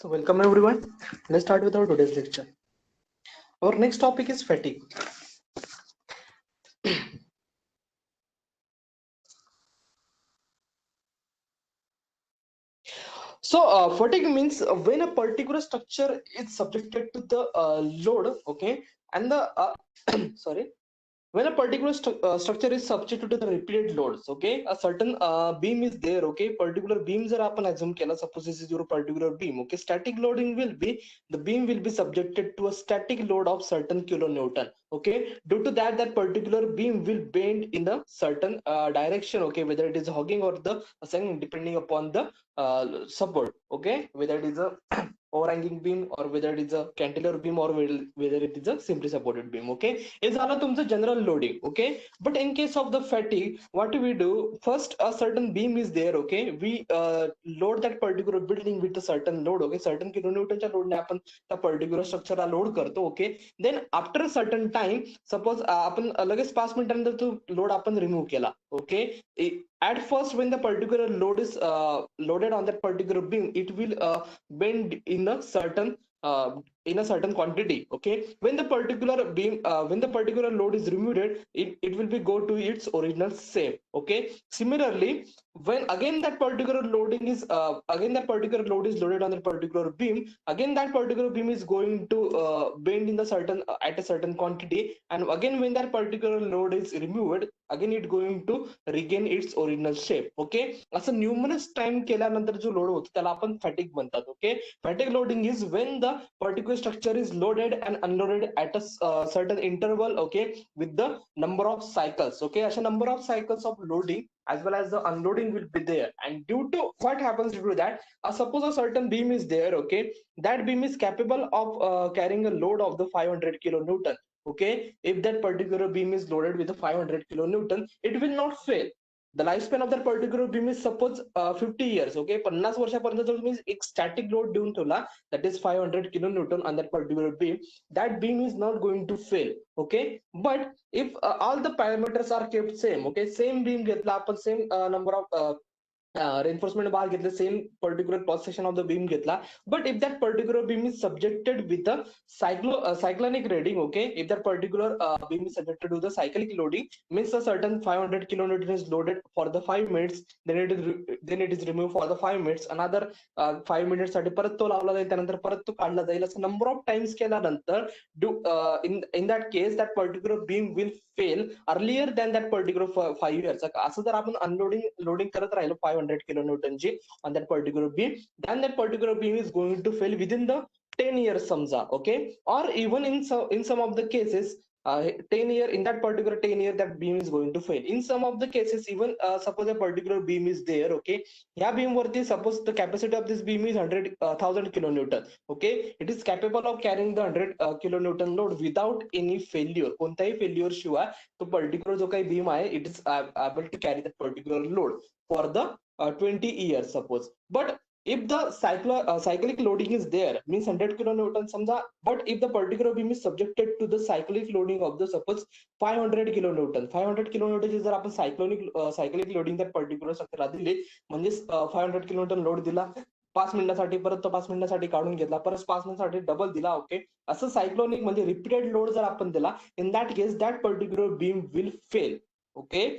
So welcome everyone. Let's start with our today's lecture. Our next topic is fatigue. So fatigue means when a particular structure is subjected to the load, okay, and the sorry, when a particular structure is subjected to the repeated loads, okay, a certain beam is there, okay, particular beams are आपण assume केला, suppose this is your particular beam, okay, static loading will be the beam will be subjected to a static load of certain kilonewton, okay. Due to that, that particular beam will bend in a certain direction, okay, whether it is hogging or the ascending depending upon the support, okay, whether it is a overhanging beam or whether it is a cantilever beam or whether it is a simply supported beam, okay. Is all तुमचं general loading, okay. But in case of the fatigue, what do we do? First, a certain beam is there, okay, we load that particular building with a certain load, okay, certain kilonewtonच्या लोडने आपण त्या particular structure ला load करतो, okay. Then after a certain time, suppose आपण लगेच 5 मिनिटांनंतर तो load आपण रिमूव्ह केला, okay. At first, when the particular load is loaded on that particular beam, it will bend in a certain quantity, okay. When the particular beam when the particular load is removed, it will be go to its original shape, okay. Similarly, when again that particular loading is again that particular load is loaded on that particular beam, again that particular beam is going to bend in the certain at a certain quantity, and again when that particular load is removed, again it going to regain its original shape, okay. असं numerous time केल्यानंतर जो load होतो त्याला आपण fatigue म्हणतात, okay. Fatigue loading is when the particular structure is loaded and unloaded at a certain interval, okay, with the number of cycles, okay. अशा number of cycles of loading as well as the unloading will be there, and due to what happens due to that, suppose a certain beam is there, okay, that beam is capable of carrying a load of the 500 kilonewton, okay. If that particular beam is loaded with the 500 kilonewton, it will not fail. The lifespan of that particular beam is suppose 50 years, okay. 50 वर्षापर्यंत जर तुम्ही एक static load देऊन ठेवला, that is 500 kilonewton on that particular beam, that beam is not going to fail, okay. But if all the parameters are kept same, okay, same beam घेतला आपण, same number of reinforcement bar घेतले, same particular cross section of the beam घेतला, but if that particular beam is subjected with a cyclonic loading, okay, if that particular beam is subjected to the cyclic loading, means a certain 500 kilonewton is loaded for the 5 minutes, then it is removed for the 5 minutes, another 5 minutes साठी परत तो लावला जाईल, त्यानंतर परत तो काढला जाईल, असं number of times केल्यानंतर in that case that particular beam will fail earlier than that particular 5 years. असं जर आपण अनलोडिंग लोडिंग करत राहिलो 500 kilonewton ची on that particular beam, then that particular beam is going to fail within the 10 years समजा, okay. Or even in some of the cases 10 year, in that particular 10 year that beam is going to fail. In some of the cases, even suppose a particular beam is there, okay, yeah, beam वरती suppose the capacity of this beam is 100,000 kilonewton, okay. It is capable of carrying the 100 kilonewton load without any failure. कोणत्याही failure शिवाय तो particular जो काही beam आहे, it is able to carry that particular load for the 20 years suppose. But if the cyclic loading is there, means 100 kilonewton समजा, but if the particular beam is subjected to the cyclic loading of the suppose 500 kilonewton जर आपण cyclic loading that particular structure दिले, म्हणजे 500 kilonewton load दिला 5 मिनिटासाठी, परत तो 5 मिनिटासाठी काढून घेतला, परत 5 मिनिटासाठी डबल दिला, ओके. असं सायक्लोनिक म्हणजे रिपीटेड लोड जर आपण दिला, in that case that particular beam will fail, okay.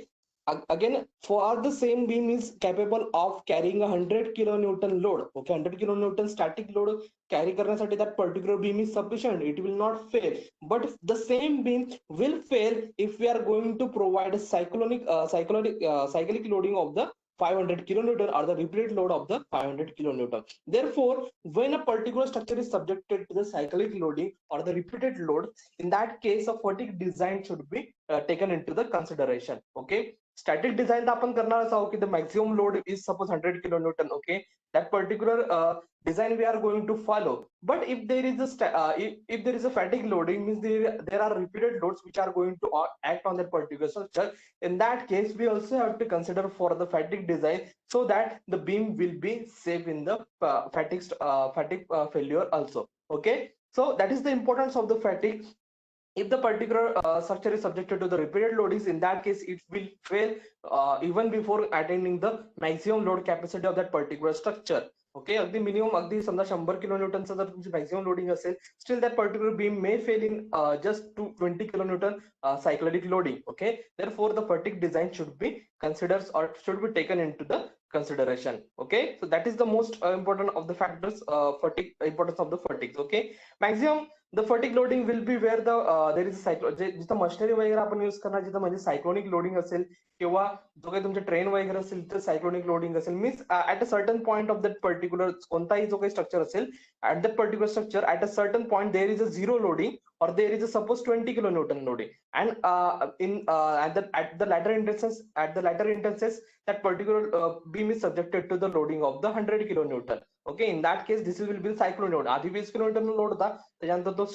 Again, for the same beam is capable of carrying a 100 kilonewton load, okay. 100 kilonewton static load carry करण्यासाठी that particular beam is sufficient, it will not fail. But the same beam will fail if we are going to provide a cyclic loading of the 500 kilonewton or the repeated load of the 500 kilonewton. Therefore, when a particular structure is subjected to the cyclic loading or the repeated load, in that case a fatigue design should be taken into the consideration, okay. Static design आपण करणारच आहोत की the maximum load is suppose 100 kilonewton, okay. That particular design we are going to follow. But if there is if there is a fatigue loading, means there are repeated loads which are going to act on that particular structure. In that case, we also have to consider for the fatigue design so that the beam will be safe in the fatigue failure also, okay. So that is the importance of the fatigue. If the particular structure is subjected to the repeated loadings, in that case it will fail even before attaining the maximum load capacity of that particular structure. Okay. अगदी minimum अगदी समजा 100 kilo न्यूटनचं जर तुमची maximum loading असेल, still that particular beam may fail in just to 20 kilo newton cyclonic loading. Okay, therefore the fatigue design should be considered or should be taken into the consideration. Okay, so that is the most important of the factors, fatigue, importance of the fatigues. Okay, maximum the fatigue loading will be where the there is जिथं machinery वगैरे आपण use करणार, जिथं म्हणजे cyclonic loading असेल किंवा जो काही तुमचे ट्रेन वगैरे असेल तर सायक्लोनिक लोडिंग असेल, means at a certain point of that particular कोणताही जो काही स्ट्रक्चर असेल, at that particular structure at a certain point there is a zero loading or there is a suppose 20 kilo newton loading, and at the latter instances that particular beam is subjected to the loading of the 100 kilo newton. Okay, in that case this will be cyclone load. आधी 20 kilo Newton load होता, त्याच्यानंतर तो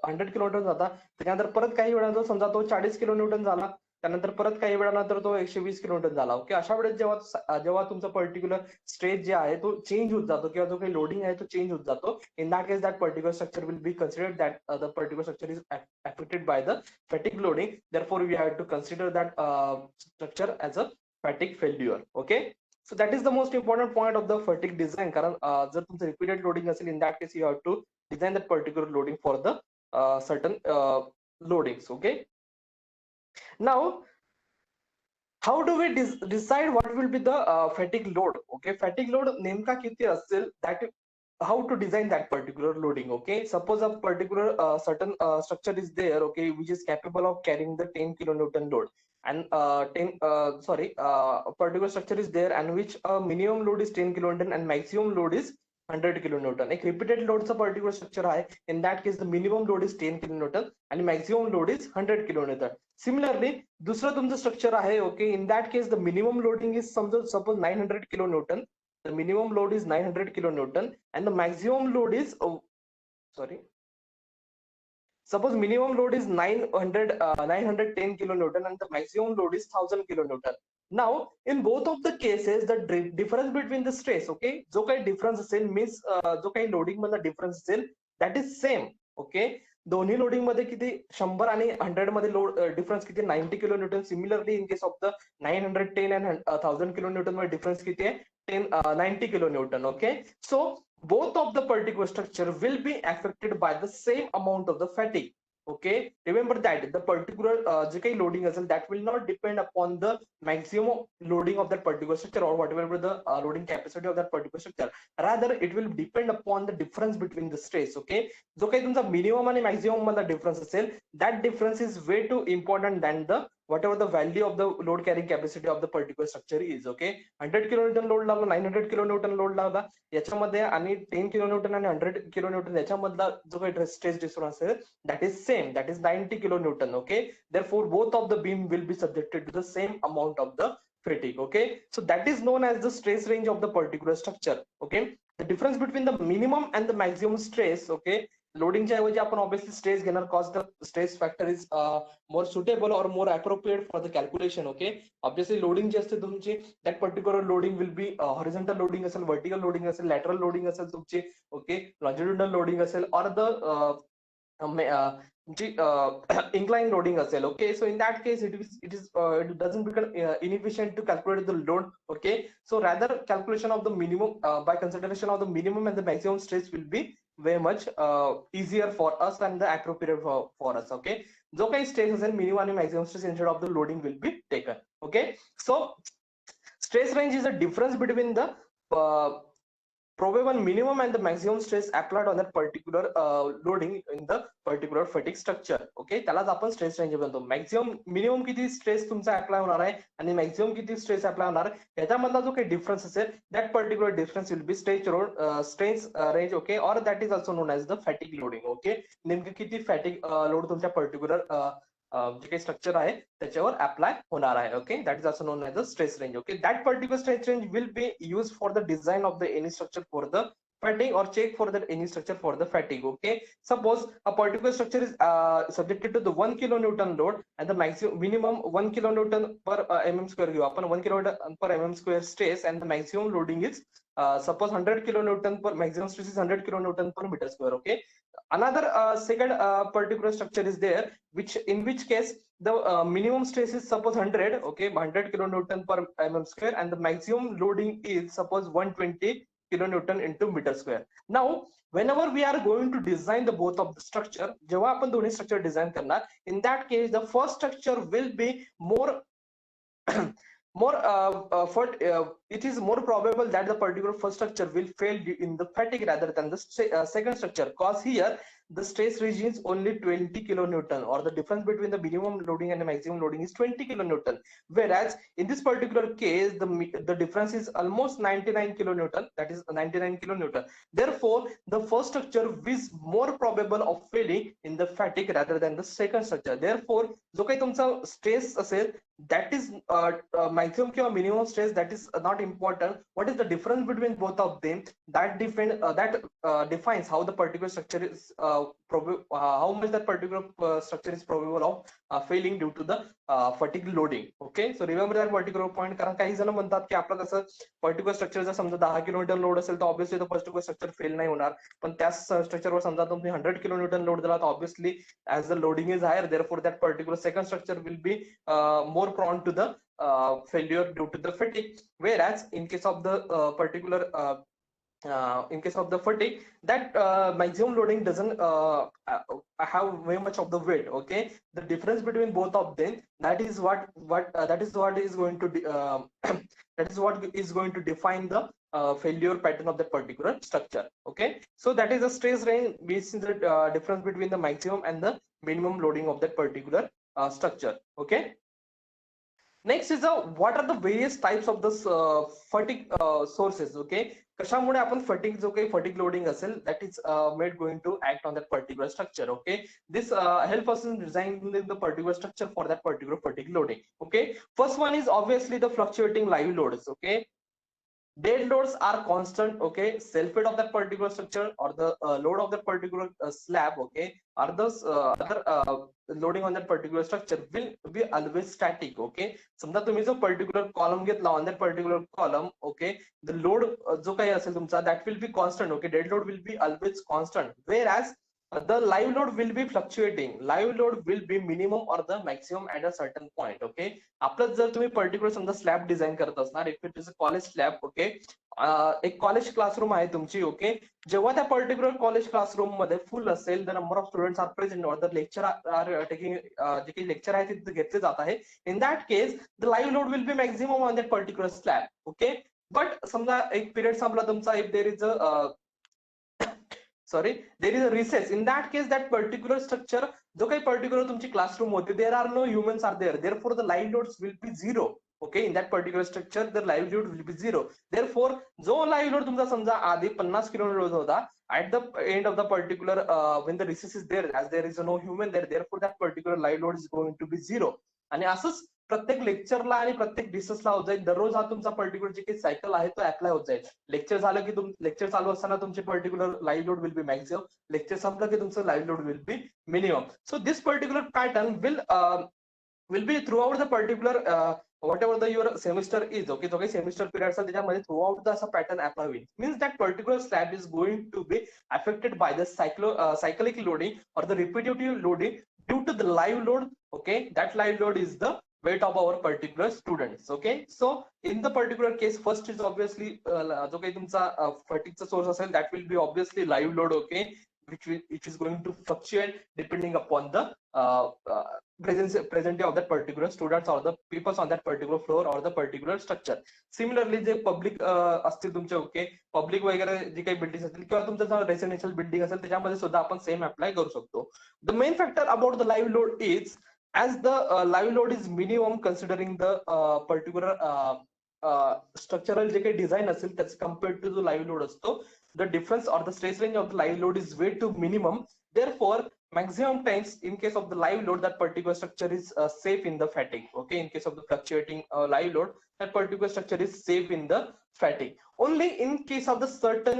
100 kilo Newton जाता, त्याच्यानंतर परत काही वेळानंतर समजा तो 40 किलो न्यूटन झाला, त्यानंतर परत काही वेळानंतर तो 120 किलो न्यूटन झाला. ओके, अशा वेळेस जेव्हा तुमचा पर्टिक्युलर स्ट्रेस जे आहे तो चेंज होत जातो किंवा जो काही लोडिंग आहे तो चेंज होत जातो. In that case, that particular structure will be considered that the particular structure is affected by the fatigue loading. Therefore, we have to consider that structure as a fatigue failure. Okay, so that is the most important point of the fatigue design. कारण जर तुमचं repeated loading असेल, in that case you have to design that particular loading for the certain loadings. Okay, now how do we decide what will be the fatigue load? Okay, fatigue load नेमका किती असेल, that how to design that particular loading. Okay, suppose a particular certain structure is there, okay, which is capable of carrying the 10 kilonewton load, and a particular structure is there and which minimum load is 10 kilonewton and maximum load is 100 kilonewton. एक repeated load चा particular structure आहे, in that case the minimum load is 10 kilonewton and maximum load is 100 kilonewton. Similarly, दुसरं तुमचं structure आहे, okay, in that case the minimum loading is suppose 900 kilo Newton. The minimum load is 900 kilonewton and the maximum load is suppose minimum load is 910 kilonewton and the maximum load is 1000 kilonewton. Now in both of the cases the difference between the stress, okay, जो काही difference असेल means जो काही loading मधला difference असेल that is same. okay, दोन्ही loading मध्ये किती 100 आणि 100 मध्ये लोड डिफरन्स किती 90 kilo Newton. Similarly in case of the 910 and 1000 kilo Newton मध्ये डिफरन्स किती आहे 90 kilo newton. Okay, so both of the particular structure will be affected by the same amount of the fatigue. Okay, remember that the particular जे काही loading असेल that will not depend upon the maximum loading of that particular structure or whatever the loading capacity of that particular structure, rather it will depend upon the difference between the stress. Okay, जो काही तुमचा minimum आणि maximum मधला difference असेल, that difference is way too important than the whatever the value of the load carrying capacity of the particular structure is. Okay, 100 kilo Newton load लावला, 900 kilo Newton load लावला, याच्यामध्ये आणि 10 kilo Newton आणि 100 kilo Newton याच्यामधला जो काही stress difference असेल that is same, that is 90 kilo newton. Okay, therefore both of the beam will be subjected to the same amount of the fatigue. Okay, so that is known as the stress range of the particular structure. Okay, the difference between the minimum and the maximum stress. Okay, लोडिंगच्या ऐवजी आपण obviously stress घेणार, cause the stress factor is more suitable और more appropriate for the calculation. Okay, obviously loading जी असते तुमची that particular loading will be horizontal loading असेल, vertical loading असेल, लॅटरल लोडिंग असेल तुमची. ओके, लॉन्जिट्युडनल लोडिंग असेल और द incline loading असेल. Okay, so in that case it doesn't become inefficient to calculate the load. Okay, so rather calculation of the minimum by consideration of the minimum and the maximum stress will be very much easier for us and the appropriate for us. Okay, जो काही stress असेल minimum आणि maximum stress instead of the loading will be taken. Okay, so stress range is the difference between the probable minimum and the maximum stress applied on that particular loading in the particular fatigue structure. Okay, त्यालाच आपण stress range म्हणतो. Maximum minimum किती stress तुमचा apply होणार आहे आणि maximum किती stress apply होणार याच्यामधला जो काही डिफरन्स असेल that particular difference will be stress range. Okay, और that is also known as the fatigue loading. Okay, नेमकं किती फॅटिग लोड तुमच्या पर्टिक्युलर जे काही स्ट्रक्चर आहे त्याच्यावर अप्लाय होणार आहे. Okay, that is also known as the stress range. Okay, that particular stress range will be use for the design of the any structure for the fatigue or check for that any structure for the fatigue. Okay, suppose a particular structure is subjected to the 1 kilonewton load and the maximum minimum 1 kilonewton per mm square घेऊ आपण, 1 kilonewton per mm square stress and the maximum loading is suppose 100 kilonewton per, maximum stress is 100 kilonewton per meter square. Okay, another second particular structure is there in which case the minimum stress is suppose 100, okay, 100 kilonewton per mm square and the maximum loading is suppose 120 kilonewton into meter square. Now whenever we are going to design the both of the structure, जेव्हा आपण दोन्ही structure design करणार, in that case the first structure will be more it is more probable that the particular first structure will fail in the fatigue rather than the second structure, cause here the stress region is only 20 kilonewton, or the difference between the minimum loading and the maximum loading is 20 kilonewton, whereas in this particular case the difference is almost 99 kilonewton, that is 99 kilonewton. Therefore the first structure is more probable of failing in the fatigue rather than the second structure. Therefore जो काही तुमचा stress असेल, that is maximum किंवा minimum stress, that is not important. What is the difference between both of them, that defines how the particular structure is how much that particular structure is probable of failing due to the fatigue loading. Okay, so remember that particular point. कारण काही जण म्हणतात की आपलं कसं particular structure जर समजा 10 kilometre load असेल तर ऑब्विसली तो पर्टिक्युलर स्ट्रक्चर फेल नाही होणार, पण त्याच स्ट्रक्चरवर समजा तुम्ही 100 किलोमीटर लोड दिला तर obviously as the loading is higher, therefore that particular second structure will be more prone to the failure due to the fatigue, whereas in case of the in case of the fatigue, that maximum loading doesn't have very much of the weight. Okay, the difference between both of them, that is what is going to that is what is going to define the failure pattern of that particular structure. Okay, so that is the stress range, which is the difference between the maximum and the minimum loading of that particular structure. Okay, next is what are the various types of this fatigue sources. Okay, कशामुळे आपण fatigue जो काही fatigue loading असेल, that is made going to act on that particular structure. Okay, this help us in designing the particular structure for that particular fatigue loading. Okay, first one is obviously the fluctuating live loads. Okay, dead loads are constant. Okay, self weight of that particular structure or the load of that particular slab, okay, or the other loading on that particular structure will be always static. Okay, समजा तुम्ही जो particular column घेतला, on that particular column, okay, the load जो काही असेल तुमचा, that will be constant. Okay, dead load will be always constant, whereas the live load will be fluctuating. Live load will be minimum or the maximum at a certain point. Okay, आपलं जर तुम्ही particular समजा slab design करत असणार, if it is a college slab, okay, एक college classroom आहे तुमची. Okay, जेव्हा त्या पर्टिक्युलर कॉलेज क्लासरूम मध्ये फुल असेल, the number of students are present or the lecture are taking, जे काही लेक्चर आहे ते घेतले जात आहे, in that case the live load will be maximum on that particular slab. Okay, but समजा एक पिरियड संपला तुमचा, if there is there is a recess, in that case that particular structure जो काही पर्टिक्युलर तुमची क्लासरूम होती, there are no humans are there, therefore the live loads will be zero. Okay, in that particular structure the live load will be zero. Therefore जो live load तुमचा समजा आधी 50 kilometre होता, at the end of the particular when the recess is there, as there is no human there, therefore that particular live load is going to be zero. आणि असंच प्रत्येक लेक्चरला आणि प्रत्येक डिस्कसला होत जाईल. दररोज हा तुमचा पर्टिक्युलर जे काही सायकल आहे तो अप्लाय होत जाईल. लेक्चर झालं की लेक्चर चालू असताना तुमचे particular live load will B maximum, lecture संपलं की तुमचं live load will be minimum. So this particular pattern will be throughout the particular whatever the your semester is. Okay, जो काही सेमिस्टर पिरियड असेल त्याच्यामध्ये थ्रूआउट द असा pattern apply होईल. Means that particular slab is going to be affected by the cyclic loading or the repetitive loading due to the live load. Okay, that live load is the weight of our particular students. Okay, so in the particular case first is obviously जो काही तुमचा फटीगचा source असेल, that will be obviously live load. Okay, which is going to fluctuate depending upon the presence of that particular students or the people on that particular floor or the particular structure. Similarly जे public असतील तुमचे, okay, public वगैरे जे काही building असतील किंवा तुमचं residential building असेल त्याच्यामध्ये सुद्धा आपण सेम अप्लाय करू शकतो. The main factor about the live load is as the live load is minimum considering the particular structural जे काही डिझाइन असेल त्याच compared to the live load असतो, the difference or the stress range of the live load is way too minimum. Therefore maximum times in case of the live load that particular structure is safe in the fatigue. Okay, in case of the fluctuating live load that particular structure is safe in the fatigue. Only in case of the certain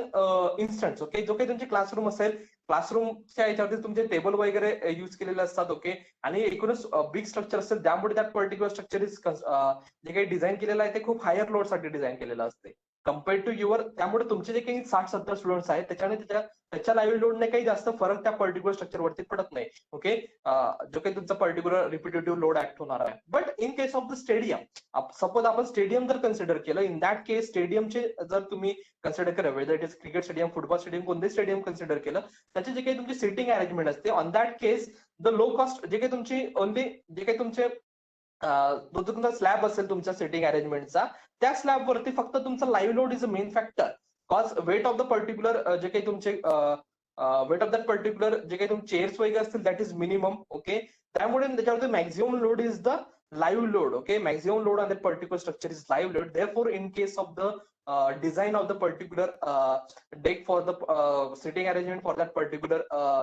instance. Okay, जो काही तुमची classroom असेल, क्लासरूमच्या याच्यावरती तुमचे table वगैरे use केलेले असतात. Okay, आणि एकूणच बिग स्ट्रक्चर असेल त्यामुळे दॅट पर्टिक्युलर स्ट्रक्चर इज जे काही डिझाईन केलेलं आहे ते खूप हायर लोड साठी डिझाईन केलेलं असते. Compare to your. त्यामुळे तुमचे जे काही 60-70 स्टुडंट्स आहेत त्याच्याने त्याच्या लाईव्ह लोडने काही जास्त फरक त्या पर्टिक्युलर स्ट्रक्चरवरती पडत नाही. ओके, जो काही तुमचा पर्टिक्युलर रिपिटेटिव्ह लोड ऍक्ट होणार आहे. But in case of the stadium, suppose आपण स्टेडियम जर कन्सिडर केलं, इन दॅट केस स्टेडियमचे जर तुम्ही कन्सिडर केलं, whether it is cricket stadium, football stadium, कोणते स्टेडियम कन्सिडर केलं, त्याचे जे काही तुमची सिटिंग अरेंजमेंट असते, on that case the low cost जे काही तुमची ओनली जे काही तुमचे जो तुमचा स्लॅब असेल तुमच्या सिटिंग अरेंजमेंटचा, त्या स्लॅब वरती फक्त तुमचा live load is a main factor. Cause weight of the particular जे काही तुमचे वेट ऑफ दॅट पर्टिक्युलर जे काही तुमचे चेअर्स वगैरे असतील दॅट इज मिनिमम. ओके, त्यामुळे त्याच्यावरती maximum load is the live load. Okay, maximum load on that particular structure is live load. Therefore, in case of the design of the particular deck for the sitting arrangement for that particular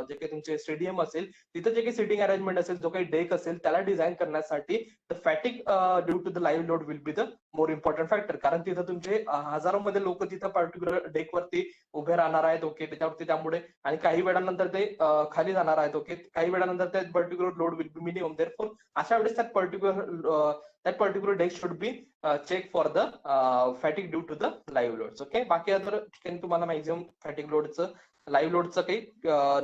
जे काही तुमचे stadium असेल, तिथे जे काही sitting arrangement असेल, जो काही डेक असेल, त्याला डिझाईन करण्यासाठी the fatigue due to the live load will be the more important factor. कारण तिथं तुमचे हजारोमध्ये लोक तिथं पर्टिक्युलर डेकवरती उभे राहणार आहेत. ओके, त्याच्यावरती त्यामुळे आणि काही वेळानंतर ते खाली जाणार आहेत. ओके, काही वेळानंतर ते particular load will be minimum. Therefore अशा वेळेस that particular deck should be check for the fatigue due to the live loads. Okay, बाकी अदर ठिकाणी तुम्हाला मॅक्झिमम फॅटिक लोडचं लाईव्ह लोडचं काही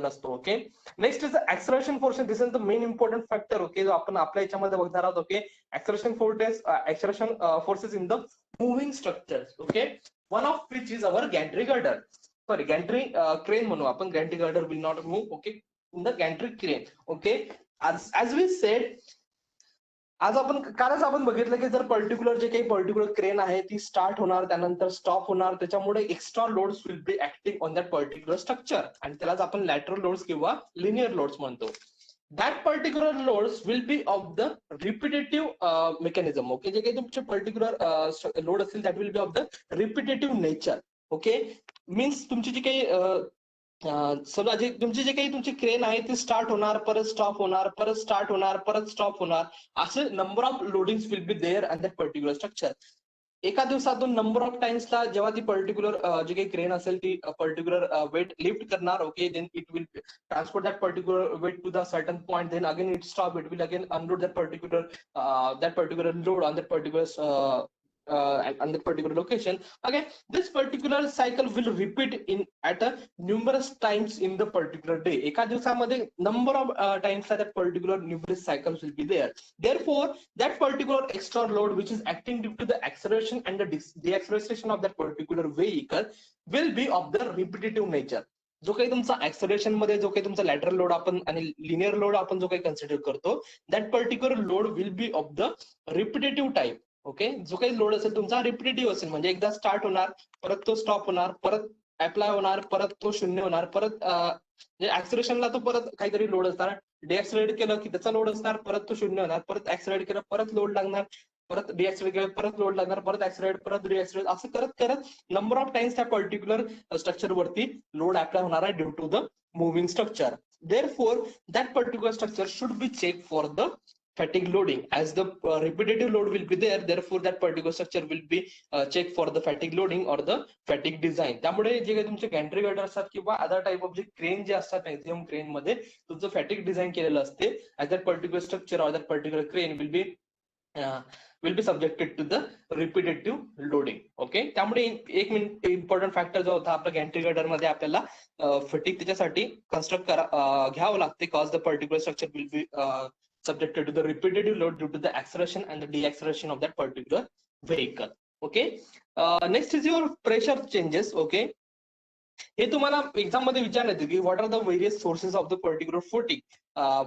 नसतो. Okay, next is acceleration force. This is the main important factor. Okay, जो आपण आपल्या याच्यामध्ये बघणार आहोत. Okay, acceleration forces in the moving structures. Okay, one of which is our gantry girder, sorry gantry crane म्हणू आपण. Gantry girder will not move. Okay, in the gantry crane. Okay, as we said, कालच आपण बघितलं की जर particular जे काही particular crane आहे ती स्टार्ट होणार, त्यानंतर स्टॉप होणार, त्याच्यामुळे extra loads will be acting on that particular structure, आणि त्यालाच आपण लॅटरल लोड्स किंवा लिनियर लोड्स म्हणतो. That particular loads will be of the repetitive mechanism. Okay, जे काही तुमचे पर्टिक्युलर लोड असतील that will B of the repetitive nature. Okay, means तुमची जी काही समजा तुमची जे काही तुमची क्रेन आहे ती स्टार्ट होणार, परत स्टॉप होणार, परत स्टार्ट होणार, परत स्टॉप होणार, असे number of loadings will be there and that particular structure. एका दिवसातून नंबर ऑफ टाइम्सला जेव्हा ती पर्टिक्युलर जी काही क्रेन असेल ती पर्टिक्युलर वेट लिफ्ट करणार. Okay, then it will transport that particular weight to the certain point, then again it stop, it will again unload that particular load on that particular on that particular location. Again, this particular cycle will repeat in at a numerous times in the particular day. एका दिवसामध्ये number of times that particular numerous cycles will be there. Therefore, that particular extra load which is acting due to the acceleration and the deceleration of that particular vehicle will be of the repetitive nature. जो काही तुमचा acceleration मध्ये जो काही तुमचा lateral load आपण आणि linear load आपण जो काही कन्सिडर करतो, that particular load will B of the repetitive type. Okay, जो काही लोड असेल तुमचा रिपिटेटिव्ह असेल, म्हणजे एकदा स्टार्ट होणार, परत तो स्टॉप होणार, परत अप्लाय होणार, परत तो शून्य होणार, परत म्हणजे ऍक्सलरेशनला तो परत काहीतरी लोड असणार, डिऍक्सलरेट केलं की त्याचा लोड असणार, परत तो शून्य होणार, परत ऍक्सलरेट केलं परत लोड लागणार, परत डिऍक्सलरेट केलं परत लोड लागणार, परत ऍक्सलरेट परत डिऍक्सलरेट, असं करत करत नंबर ऑफ टाइम्स त्या पर्टिक्युलर स्ट्रक्चर वरती लोड अप्लाय होणार आहे due to the moving structure. Therefore, that particular structure should be checked for the fatigue loading, as the repetitive load will be there. Therefore, that particular structure will be checked for the fatigue loading or the fatigue design. त्यामुळे जे काही तुमचे gantry girder असतात किंवा other type of जे crane जे असतात maximum crane मध्ये तुमचं फॅटिग डिझाईन केलेलं असते, as that particular structure or that particular crane will be subjected to the repetitive loading. Okay, त्यामुळे एक इम्पॉर्टंट फॅक्टर जो होता आपल्या गॅन्ट्री गर्डर मध्ये आपल्याला फटिग त्याच्यासाठी कन्स्ट्रक्ट घ्यावं लागते, cause the particular structure will be subjected to the repetitive load due to the acceleration and the deceleration of that particular vehicle. Okay, next is your pressure changes. Okay, हे तुम्हाला exam मध्ये विचारलं येते की what are the various sources of the particular fatigue.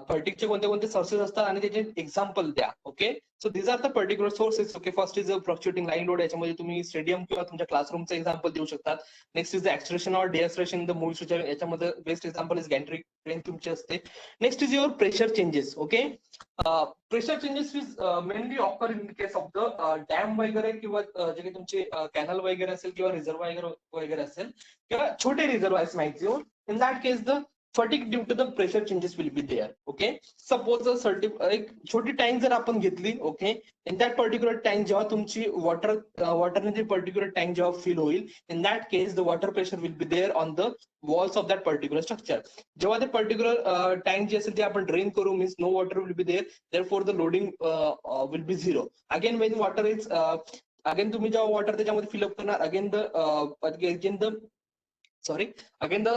फटिगचे कोणते कोणते sources असतात आणि त्याचे एक्झाम्पल द्या. Okay, so these are the particular sources. Okay, first is fluctuating line load, याच्यामध्ये तुम्ही स्टेडियम किंवा तुमच्या क्लासरूमचं एक्झाम्पल देऊ शकतात. नेक्स्ट इज द ऍक्सलरेशन और डिऍक्सलरेशन इन द मूव्हिंग स्ट्रक्चर, याच्यामध्ये best example is gantry crane तुमची असते. Next is your pressure changes. Okay, pressure changes is mainly occur in case of the dam वगैरे किंवा जे काही तुमचे कॅनल वगैरे असेल किंवा रिझर्वायर वगैरे असेल किंवा छोटे reservoirs maximum. In that case the fatigue due to the pressure changes will be there. Okay, suppose एक छोटी टँक जर आपण घेतली, okay, in that particular tank जेव्हा तुमची वॉटरने ती पर्टिक्युलर टँक जेव्हा फिल होईल, in that case the water pressure will be there on the walls of that particular structure. जेव्हा ते पर्टिक्युलर टँक जे असेल ते आपण ड्रेन करू, means no water will be there, therefore the loading will be zero. Again when water is again तुम्ही जेव्हा water त्याच्यामध्ये फिलअप करणार, again the sorry, again the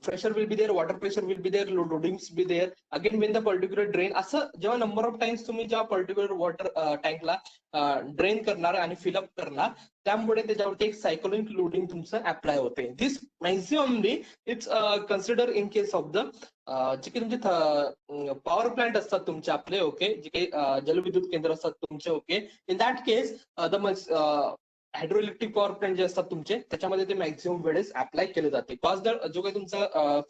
pressure will be there, water pressure will be there, loadings be there. Again when the particular drain, असं जेव्हा number of times तुम्ही जेव्हा particular water टँकला drain करणार आणि फिलअप करणार, त्यामुळे त्याच्यावरती एक सायकोलॉजिक लोडिंग तुमचं अप्लाय होते. This maximumly its consider in case of the जे काही तुमचे पॉवर प्लांट असतात तुमचे आपले, ओके, जे काही जलविद्युत केंद्र असतात तुमचे, okay, in that case the hydroelectric power plant जे असतात तुमचे, त्याच्यामध्ये ते मॅक्झिमम वेळेस अप्लाय केले जाते. बिकॉज जो काही तुमचा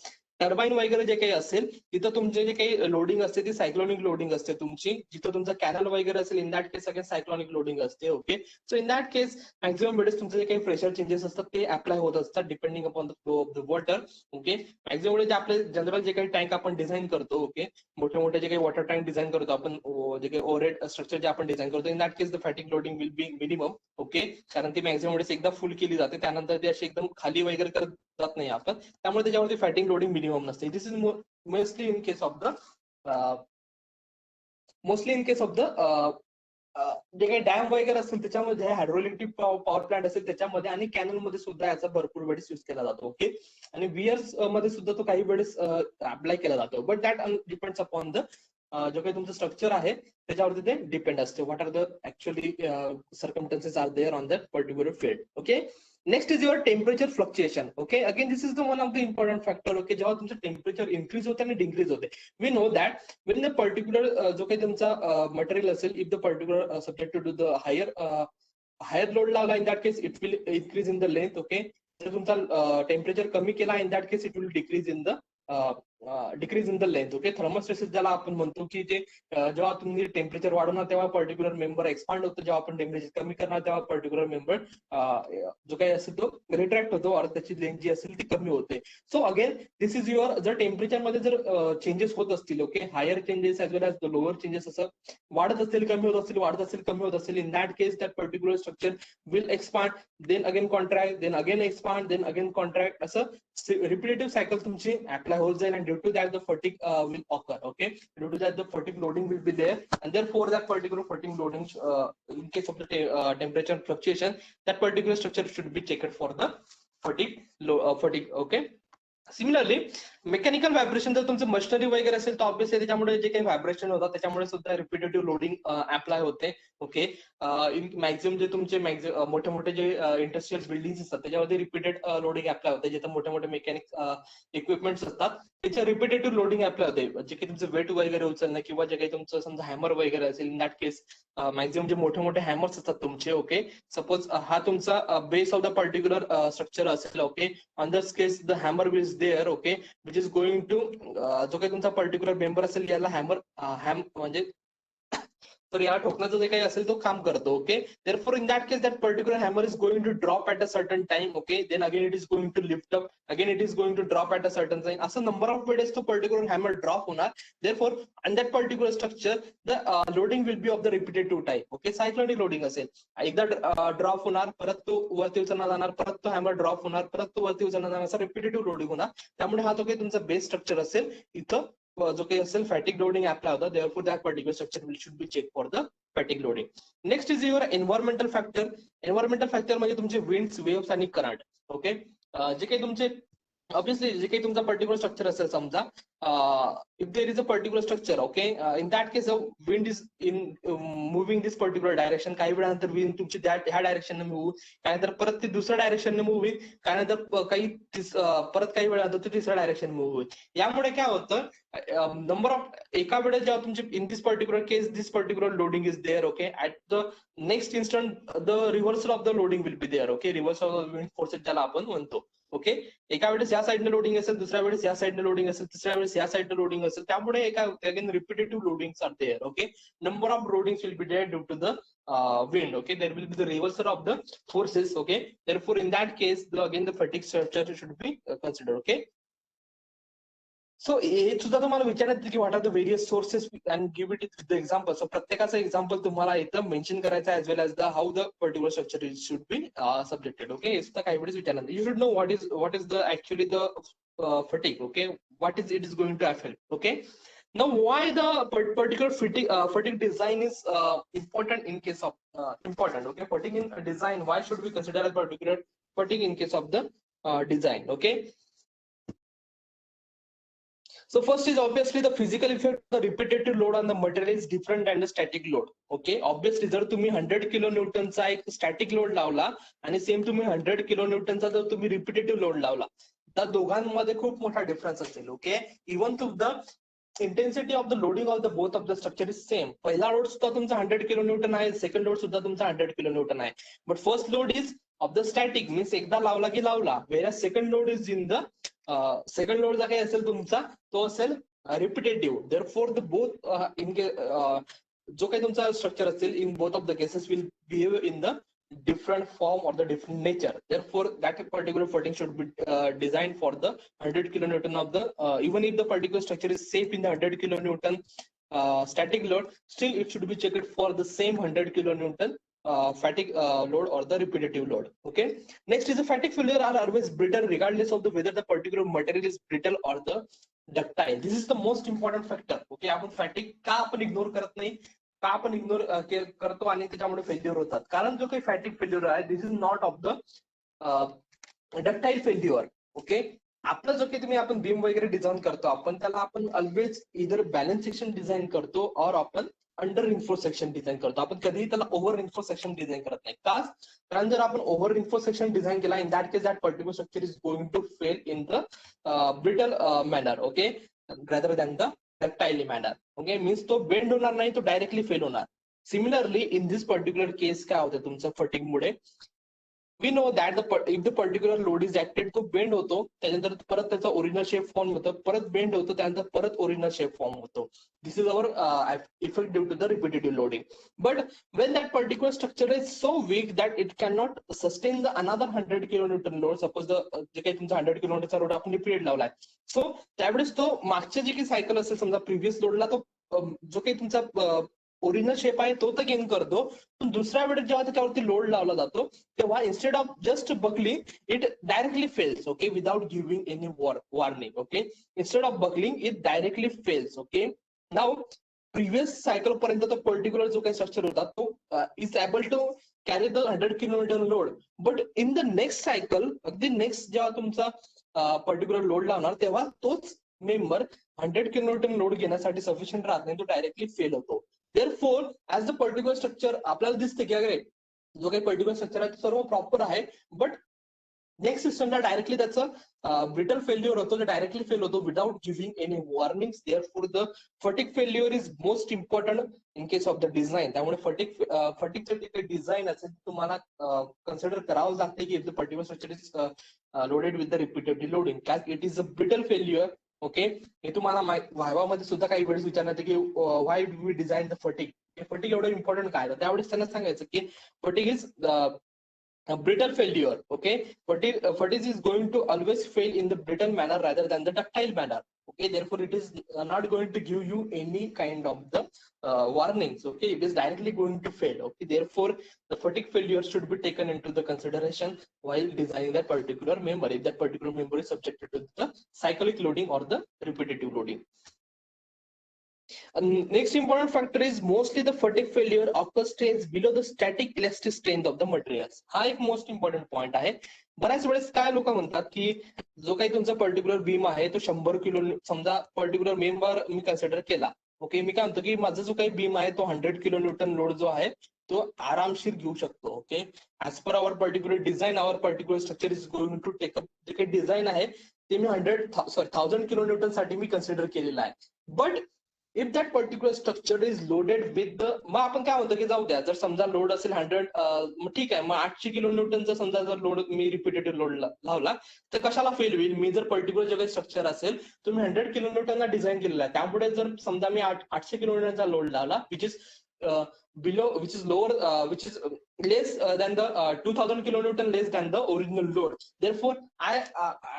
टर्बाईन वगैरे जे काही असेल, तिथं तुमचे जे काही लोडिंग असते ती सायक्लॉनिक लोडिंग असते तुमची. जिथं तुमचा कॅनल वगैरे असेल, इन दॅट केस सगळ्या सायक्लॉनिक लोडिंग असते. Okay, so in that case maximum वेळेस तुमचे जे काही प्रेशर चेंजेस असतात ते अप्लाय होत असतात depending upon the flow of the water. Okay, maximum वेळेस आपले जनरल जे काही टँक आपण डिझाईन करतो, ओके, मोठे मोठे जे काही वॉटर टँक डिझाईन करतो आपण, जे काही ओव्हरहेड स्ट्रक्चर जे आपण डिझाईन करतो, in that case the fatigue loading will be minimum. Okay, कारण ती मॅक्झिमम वेळेस एकदा फुल केली जाते, त्यानंतर ती अशी एकदम खाली वगैरे करत जात नाही आपण, त्यामुळे त्याच्यावरती फॅटिंग लोडिंग मिनिमम नसते. This is mostly in case of the जे काही डॅम वगैरे असतील त्याच्यामध्ये, हायड्रोइलेक्ट्रिक पॉवर प्लांट असेल त्याच्यामध्ये, आणि कॅनल मध्ये सुद्धा याचा भरपूर वेळेस यूज केला जातो. ओके, आणि वियर्स मध्ये सुद्धा तो काही वेळेस अप्लाय केला जातो. But that depends upon the जो काही तुमचं स्ट्रक्चर आहे त्याच्यावरती ते डिपेंड असते. What are the actually circumstances are there on that particular field. Okay, next is your temperature fluctuation. Okay, again this is the one of the important factor. Okay, जेव्हा तुमचं temperature increase होते आणि decrease होते, we know that when the particular जो काही तुमचा material असेल, if the particular subjected to the higher load लागला, in that case it will increase in the length. Okay, जर तुमचा टेम्परेचर कमी केला, in that case it will decrease in the length. Okay, थर्मोस्टॅटिस ज्याला आपण म्हणतो, की जे जेव्हा तुम्ही टेम्परेचर वाढवणार तेव्हा पर्टिक्युलर मेंबर एक्सपांड होतो, जेव्हा आपण टेम्परेचर कमी करणार तेव्हा पर्टिक्युलर मेंबर जो काही असेल तो रिट्रॅक्ट होतो, और त्याची लेंथ जी असेल ती कमी होते. So again this is your, जर टेम्परेचर मध्ये जर चेंजेस होत असतील, okay, higher changes as well as the lower changes असं वाढत असतील, कमी होत असतील, वाढत असतील, कमी होत असतील, in that case that particular structure will expand, then again contract, then again expand, then again contract, असं रिपीटेटिव्ह सायकल तुमची अप्लाय होत जाईल. And due to that the fatigue will occur. Okay, due to that the fatigue loading will be there, and therefore that particular fatigue loading in case of the temperature fluctuation, that particular structure should be checked for the fatigue. Okay, similarly mechanical vibration जर तुमचं machinery वगैरे असेल तर obviously त्याच्यामुळे जे काही vibration होतात त्याच्यामुळे सुद्धा रिपीटेटिव्ह लोडिंग अप्लाय होते. ओके, मॅक्झिमम जे तुमचे मोठे मोठे जे इंडस्ट्रियल बिल्डिंग असतात त्याच्यामध्ये रिपीटेड लोडिंग अप्लाय होते. जिथे मोठे मोठे मेकॅनिक इक्विपमेंट्स असतात त्याच्या रिपीटेटिव्ह लोडिंग अप्लाय होते. जे काही तुमचं वेट वगैरे उचलणं किंवा जे काही तुमचं समजा हॅमर वगैरे असेल, इन दॅट केस मॅक्झिमम जे मोठे मोठे हॅमर्स असतात तुमचे, ओके, सपोज हा तुमचा base of the particular structure असेल, okay, on this case the hammer will there, okay, which is going to जो काही तुमचा पर्टिक्युलर मेंबर असेल याला हॅम म्हणजे तर या ठोकण्याचं जे काही असेल तो काम करतो. Okay, therefore in that case that particular hammer is going to drop at a certain time. Okay, then again it is going to lift up, again it is going to drop at a certain time, असं number of वेळेस तो particular hammer drop होणार. therefore on that particular structure the loading will be of the repetitive type. Okay, cyclonic loading असेल, एकदा drop होणार, परत तो वरती उचलला जाणार, परत तो हॅमर ड्रॉप होणार, परत तो वरती उचलला जाणार, असं रिपीटेटिव्ह लोडिंग होणार. त्यामुळे हा जो काही तुमचा बेस स्ट्रक्चर असेल इथं जो काही असेल फॅटिक लोडिंग अप्लाय होतं. therefore that particular structure should be checked for the fatigue loading. Next is your environmental factor. Environmental factor म्हणजे तुमचे विंड्स, वेव्स आणि करंट. ओके, जे काही तुमचे ऑब्व्हियसली जे काही तुमचा पर्टिक्युलर स्ट्रक्चर असेल, समजा if there is a particular structure, okay, in that case wind is in moving this particular direction, काही वेळानंतर विंड तुमची ह्या डायरेक्शनने मूव्ह होईल, त्यानंतर परत ती दुसऱ्या डायरेक्शनने मूव्ह होईल, त्यानंतर परत काही वेळानंतर ती तिसऱ्या डायरेक्शन मूव्ह होईल. यामुळे काय होतं, नंबर ऑफ एका वेळेस जेव्हा तुमचे in this particular case this particular loading is there, okay, at the next instant the reversal of the loading will be there. Okay, reversal of the wind forces ज्याला आपण म्हणतो. ओके, एका वेळेस या साईडने लोडिंग असेल, दुसऱ्या वेळेस या साईडने लोडिंग असेल, तिसऱ्या वेळेस या साईडने लोडिंग असेल, त्यामुळे एका again repetitive loadings are there. Okay, number of loadings will be there due to the wind. Okay, there will be the reversal of the forces. Okay, therefore in that case again the fatigue structure should be considered. Okay, so हे सुद्धा तुम्हाला विचारायचं की what are the various sources and give it with the example. So प्रत्येकाचं example तुम्हाला इथं mention करायचं as well as the how the particular structure is should be subjected. Okay, हे सुद्धा काही वेळेस विचारणार. You should know what is the actually the fatigue. Okay, what is it is going to affect. Okay, Now, why the particular footing design is important in case of important? Okay, footing in design. Why should we consider a particular footing in case of the design? Okay. So first is obviously the physical effect of the repetitive load on the material is different than the static load. Okay, obviously जर तुम्ही 100 kilonewtonचा एक static load लावला आणि same तुम्ही 100 kilonewtonचा जर तुम्ही repetitive load लावला तर दोघांमध्ये खूप मोठा डिफरन्स असेल. Okay, even to the intensity of the loading of the both of the structure is same. पहिला लोड सुद्धा तुमचा 100 kilonewton आहे, सेकंड लोड सुद्धा तुमचा 100 kilonewton आहे, but first load is of the static means एकदा लावला की लावला, where second load is in the second load जो काही असेल तुमचा तो असेल repetitive. Therefore the both in जो काही तुमचा स्ट्रक्चर असेल in both of the cases will behave in the different form or the different nature. Therefore, that particular footing should be designed for the 100 kilonewton of the even if the particular structure is safe in the 100 kilonewton static load, still it should be checked for the same 100 kilonewton fatigue load or the repetitive load. Okay, next is the fatigue failure are always brittle regardless of the whether the particular material is brittle or the ductile. This is the most important factor. Okay, आपण fatigue का आपण ignore करत नाही, का आपण ignore करतो आणि त्याच्यामुळे फेल्युअर होतात? कारण जो काही फॅटिक फेल्युअर आहे this is not of the ductile failure. Okay, आपलं जो काही तुम्ही आपण बीम वगैरे डिझाईन करतो आपण त्याला आपण ऑलवेज इधर बॅलन्स सेक्शन डिझाईन करतो और आपण अंडर रिन्फोर्स सेक्शन डिझाईन करतो. आपण कधीही त्याला ओव्हर रिन्फोर्स सेक्शन डिझाईन करत नाही. का? कारण जर आपण ओव्हर रिन्फोर्स सेक्शन डिझाईन केला in that case that particular structure is going to fail in the brittle manner. Okay, rather than the ductile manner. Okay, means तो बेंड होणार नाही, तो डायरेक्टली फेल होणार. Similarly in this particular case काय होतं तुमचं fatigue मुळे, we know that if the particular load is acted तो बेंड होतो, त्यानंतर परत त्याचा ओरिजिनल शेप फॉर्म होतो, परत बेंड होतो, त्यानंतर परत ओरिजिनल शेप फॉर्म होतो. This is our effect due to the repetitive loading. But when that particular structure is so weak that it cannot sustain the another 100 kilonewton load, suppose the जे काही तुमचा 100 kilonewtonचा load आपण repeat लावलाय, so त्यावेळेस तो मागच्या जे काही सायकल असेल समजा प्रिव्हियस लोडला तो जो काही तुमचा ओरिजिनल शेप आहे तो तर गेन करतो, पण दुसऱ्या वेळेस जेव्हा त्याच्यावरती लोड लावला जातो तेव्हा instead of just buckling it directly fails. Okay, without giving any warning. Okay, instead of buckling it directly fails. Okay, now previous cycle पर्यंत तो पर्टिक्युलर जो काही स्ट्रक्चर होता तो is able to carry the 100 kilonewton load, but in the next cycle अगदी next जेव्हा तुमचा particular load लावणार तेव्हा तोच मेंबर 100 kilonewton लोड घेण्यासाठी सफिशियंट राहत नाही, तो डायरेक्टली फेल होतो. Therefore as the particular structure आपल्याला दिसते की अरे जो काही पर्टिक्युलर स्ट्रक्चर आहे सर्व प्रॉपर आहे, बट नेक्स्ट सिस्टमला डायरेक्टली त्याचं ब्रिटल फेल्युअर होतो, डायरेक्टली फेल होतो without giving any warnings. Therefore the fatigue failure is most important in case of the design. त्यामुळे फटिकचं जे काही डिझाईन असेल तुम्हाला कन्सिडर करावं लागते की if the particular structure is loaded with the repetitive loading, cause it is a brittle failure. Okay, हे तुम्हाला व्हायवामध्ये सुद्धा काही वेळेस विचारण्यात येते की why do we design the fatigue, हे फटिक एवढं इम्पॉर्टंट काय, तर त्यावेळेस त्यांना सांगायचं की फटिक is brittle failure. Okay, fatigue is going to always fail in the brittle manner rather than the ductile manner. Okay, therefore it is not going to give you any kind of the warnings. Okay, it is directly going to fail. Okay, therefore the fatigue failure should be taken into the consideration while designing that particular member, if that particular member is subjected to the cyclic loading or the repetitive loading. Next important factor is mostly the fatigue failure occurs stays below the static elastic strength of the materials. हा एक most important point आहे. बऱ्याच वेळेस काय लोक म्हणतात की जो काही तुमचा पर्टिक्युलर बीम आहे तो 100 किलो, समजा पर्टिक्युलर मेंबर मी कन्सिडर केला. ओके, मी काय म्हणतो की माझा जो काही बीम आहे तो 100 kilonewton लोड जो आहे तो आरामशीर घेऊ शकतो. Okay, as per our particular design our particular structure is going to take up, जे काही डिझाईन आहे ते मी 1000 kilonewton साठी मी कन्सिडर केलेलं आहे. But if that particular structure is loaded with the, मग आपण काय म्हणतो की जाऊ द्या, जर समजा लोड असेल 100, मग ठीक आहे, मग 800 kilonewtonचा समजा जर लोड मी रिपीटेटिव्ह लोड लावला तर कशाला फेल होईल. मी जर पर्टिक्युलर जे काही स्ट्रक्चर असेल तुम्ही 100 kilonewtonला डिझाईन केलेला आहे, त्यामुळे जर समजा मी 800 kilonewtonचा लोड लावला which is below, which is lower, which is less than the 2000 kilonewton less than the original load. Therefore, I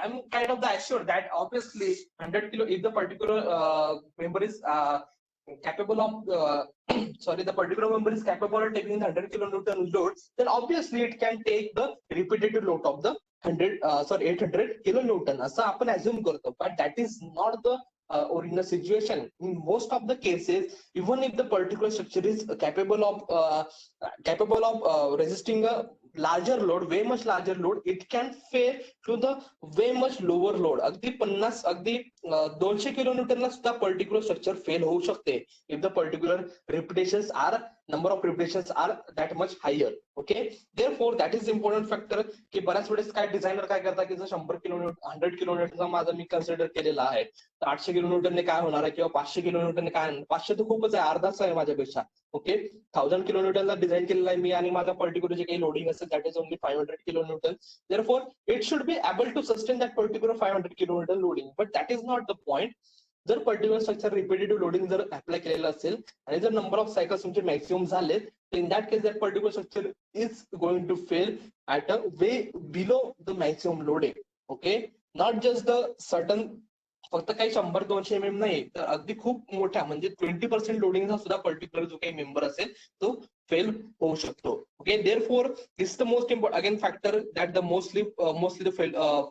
am kind of the assured that obviously 100 kilo, if the particular member is capable of sorry, the particular member is capable of taking the 100 kilonewton load, then obviously it can take the repetitive load of the 800 kilonewton असं आपण assume करतो, but that is not the or in a situation, in most of the cases, even if the particular structure is capable of resisting a larger load, way much larger load, it can fail to the way much lower load. अगदी 50 अगदी 200 किलोन्यूटनला सुद्धा particular structure fail होऊ शकते if the particular repetitions are number of repetitions are that much higher. Okay, therefore that is important factor की बऱ्याच वेळेस काय designer काय करतात की जर 100 किलोमीटर 100 किलोमीटरचा माझा मी कन्सिडर केलेला आहे, तर 800 किलोमीटरने काय होणार आहे किंवा 500 किलोमीटरने काय, 500 तर खूपच आहे, अर्धाच आहे माझ्यापेक्षा. ओके, 1000 किलोमीटरला डिझाईन केलेला आहे मी आणि माझा पर्टिक्युलर जे काही लोडिंग असेल that is only 500 kilometre. therefore it should be able to sustain that particular 500 kilometre loading, but that is not the point. जर पर्टिक्युलर स्ट्रक्चर रिपीटेटिव्ह लोडिंग जर अप्लाय केलेलं असेल आणि जर नंबर ऑफ सायकल्स तुमचे मॅक्सिमम झाले, तर in that case that particular structure is going to fail at a way below the maximum loading. Okay, not just the certain, फक्त काही 100-200 mm नाही, तर अगदी खूप मोठ्या म्हणजे 20% लोडिंगचा सुद्धा पर्टिक्युलर जो काही मेंबर असेल तो फेल होऊ शकतो. Okay, therefore this is the most important again factor that the mostly the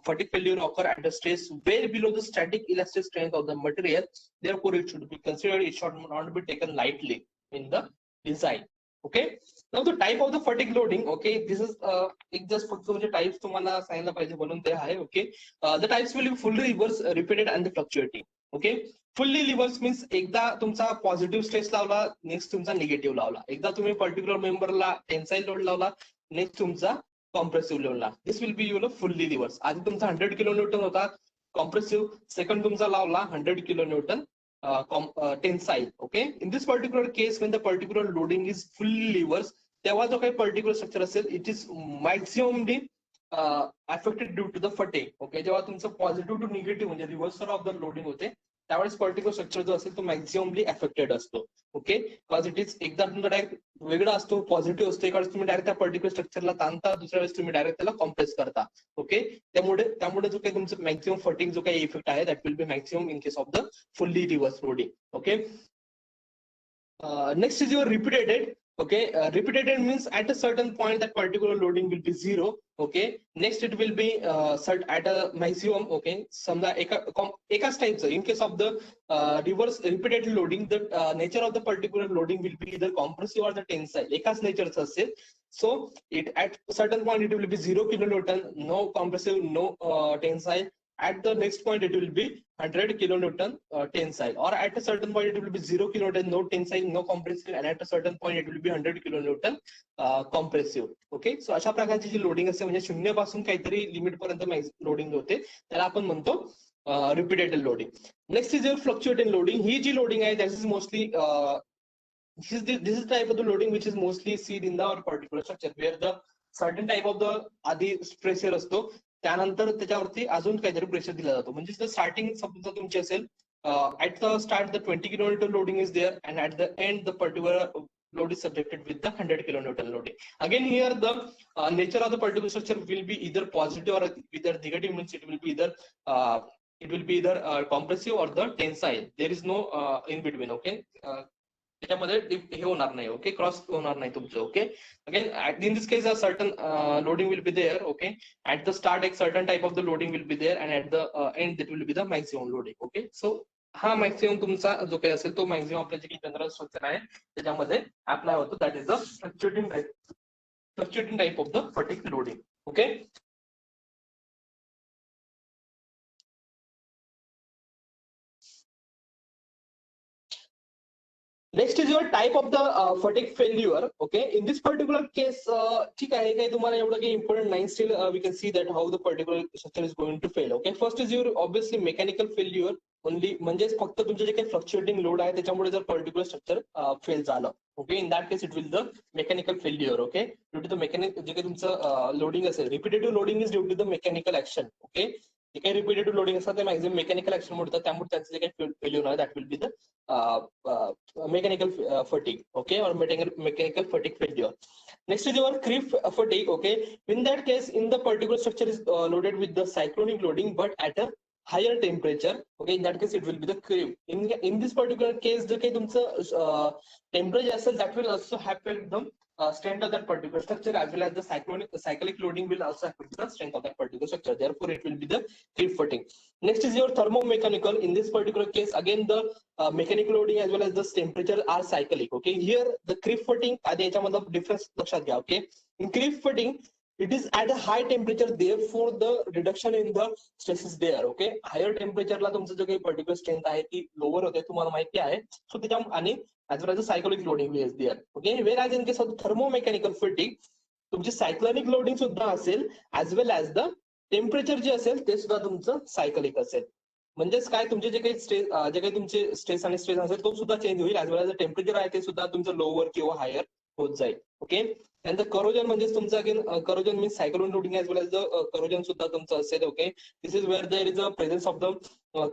fatigue failure occur at the stress way below the static elastic strength of the material. Therefore it should be considered, it should not be taken lightly in the design. Okay, now the type of the fatigue loading. Okay, this is एक just फक्त म्हणजे types तुम्हाला सांगायला पाहिजे म्हणून ते आहे. Okay, the types will be fully reverse, repeated and the fluctuating. Okay, fully reverse means एकदा तुमचा पॉझिटिव्ह स्ट्रेस लावला, नेक्स्ट तुमचा निगेटिव्ह लावला, एकदा तुम्ही पर्टिक्युलर मेंबरला टेन्साईल लोड लावला, नेक्स्ट तुमचा कॉम्प्रेसिव्ह लोड लावला. This will be your fully reverse. आधी तुमचा 100 किलो न्यूटन होता कॉम्प्रेसिव्ह, सेकंड तुमचा लावला 100 kilo newton tensile. Okay, in this particular case when the particular loading is fully reverse, तेव्हा जो काही पर्टिक्युलर स्ट्रक्चर असेल it is maximumly affected due to the fatigue. Okay, जेव्हा तुमचं पॉझिटिव्ह टू निगेटिव्ह म्हणजे reversal of the loading होते, त्यावेळेस particular structure जो असेल तो मॅक्सिममली अफेक्टेड असतो. ओके, बिकॉज इट इज एकदा तुमचा डायरेक्ट वेगळा असतो, पॉझिटिव्ह असतो, एका वेळेस तुम्ही डायरेक्ट त्या पर्टिक्युलर स्ट्रक्चरला ताणता, दुसऱ्या वेळेस तुम्ही डायरेक्ट त्याला कॉम्प्रेस करता. ओके, त्यामुळे जो काही तुमचं मॅक्सिमम फटिंग जो काही इफेक्ट आहे that will B maximum in case of the fully reverse loading. Okay, next is your repeated. Okay, repeated means at a certain point that particular loading will be zero. Okay, next it will be set at a maximum. Okay, समजा एकाच टाइपचं, in case of the reverse repeated loading, the nature of the particular loading will be either compressive or the tensile. एकाच नेचरचं असेल, so it at certain point it will be 0 kilonewton, no compressive, no tensile. At the next point it will be 100 kilonewton tensile, or at a certain point it will be 0 kilonewton, no tensile, no compressive, and at a certain point it will be 100 kilonewton compressive. Okay, so अशा प्रकारची जी loading असते म्हणजे 0 पासून काहीतरी limit पर्यंत loading होते, त्याला आपण म्हणतो repeated loading. Next is your fluctuating loading. ही जी लोडिंग आहे that is mostly this is type of the loading which is mostly seen in the particular structure where the certain type of the आधी pressure असतो, त्यानंतर त्याच्यावरती अजून काहीतरी pressure दिला जातो. म्हणजे स्टार्टिंग समजा तुमची असेल at the start the 20 kilonewton loading is there, and at the end the particular load is subjected with the 100 kilonewton loading. Again here the nature of the particular structure will be either positive or either negative, means it will be either compressive or the tensile. There is no in between. Okay, त्याच्यामध्ये हे होणार नाही. Okay, cross होणार नाही तुमचं. Okay, again in this case a certain loading will be there. Okay, at the start एक certain type of the loading will be there, and at the end that will be the maximum loading. Okay, so हा maximum तुमचा जो काही असेल तो maximum आपल्या जे काही जनरल स्ट्रक्चर आहे त्याच्यामध्ये अप्लाय होतो. That is the fluctuating type of the fatigue loading. Okay, next is your type of the fatigue failure. Okay, in this particular case ठीक आहे, काही तुम्हाला एवढं काही इम्पॉर्टंट नाही, still we can see that how the particular structure is going to fail. Okay, first is your obviously mechanical failure only, म्हणजे फक्त तुमचे जे काही फ्लक्च्युएटिंग लोड आहे त्याच्यामुळे जर पर्टिक्युलर स्ट्रक्चर फेल झालं. Okay, in that case it will the mechanical failure. Okay, due to the mechanic जे काही तुमचं लोडिंग असेल, repetitive loading is due to the mechanical action. Okay, जे काही रिपीटेटिव्ह लोडिंग असतात ते मॅक्सिमम मेकॅनिकल ऍक्शन म्हणतात, त्यामुळे त्यांचं जे काही फेल्युअर आहे that will be the mechanical fatigue. Okay, or mechanical fatigue failure. Next is your creep fatigue. Okay, in that case, in the particular structure is loaded with the cyclonic loading, but at a higher temperature, okay, in that case it will be the creep. In this particular case जर काही तुमचं temperature असेल, that will also affect the strength of that particular structure, as well as the cyclic loading will also affect the strength of that particular structure. Therefore it will be the creep footing. Next is your thermomechanical. In this particular case, again the mechanical loading as well as the temperature are cyclic. Okay, here the creep footing आधी याच्यामध्ये difference लक्षात घ्या. Okay, in creep footing it is at a high temperature, therefore the reduction in the stress is there. Okay, higher temperature ला तुमचं जो काही particular strength आहे ती lower होते, तुम्हाला माहिती आहे. So त्याच्या आणि as well as the cyclic loading is there. Okay, whereas in case of thermomechanical fatigue तुमची cyclonic loading सुद्धा असेल, as well as the temperature जे असेल ते सुद्धा तुमचं cyclic असेल. म्हणजेच काय, तुमचे जे काही स्ट्रेस जे काही तुमचे स्ट्रेस आणि स्ट्रेस असेल तो सुद्धा चेंज होईल, as well as the temperature आहे ते सुद्धा तुमचं लोअर किंवा हायर होत जाईल. ओके, and the corrosion म्हणजे तुमचं again corrosion means cyclone loading as well as the corrosion सुद्धा तुमचं असेल. Okay, this is where there is a presence of the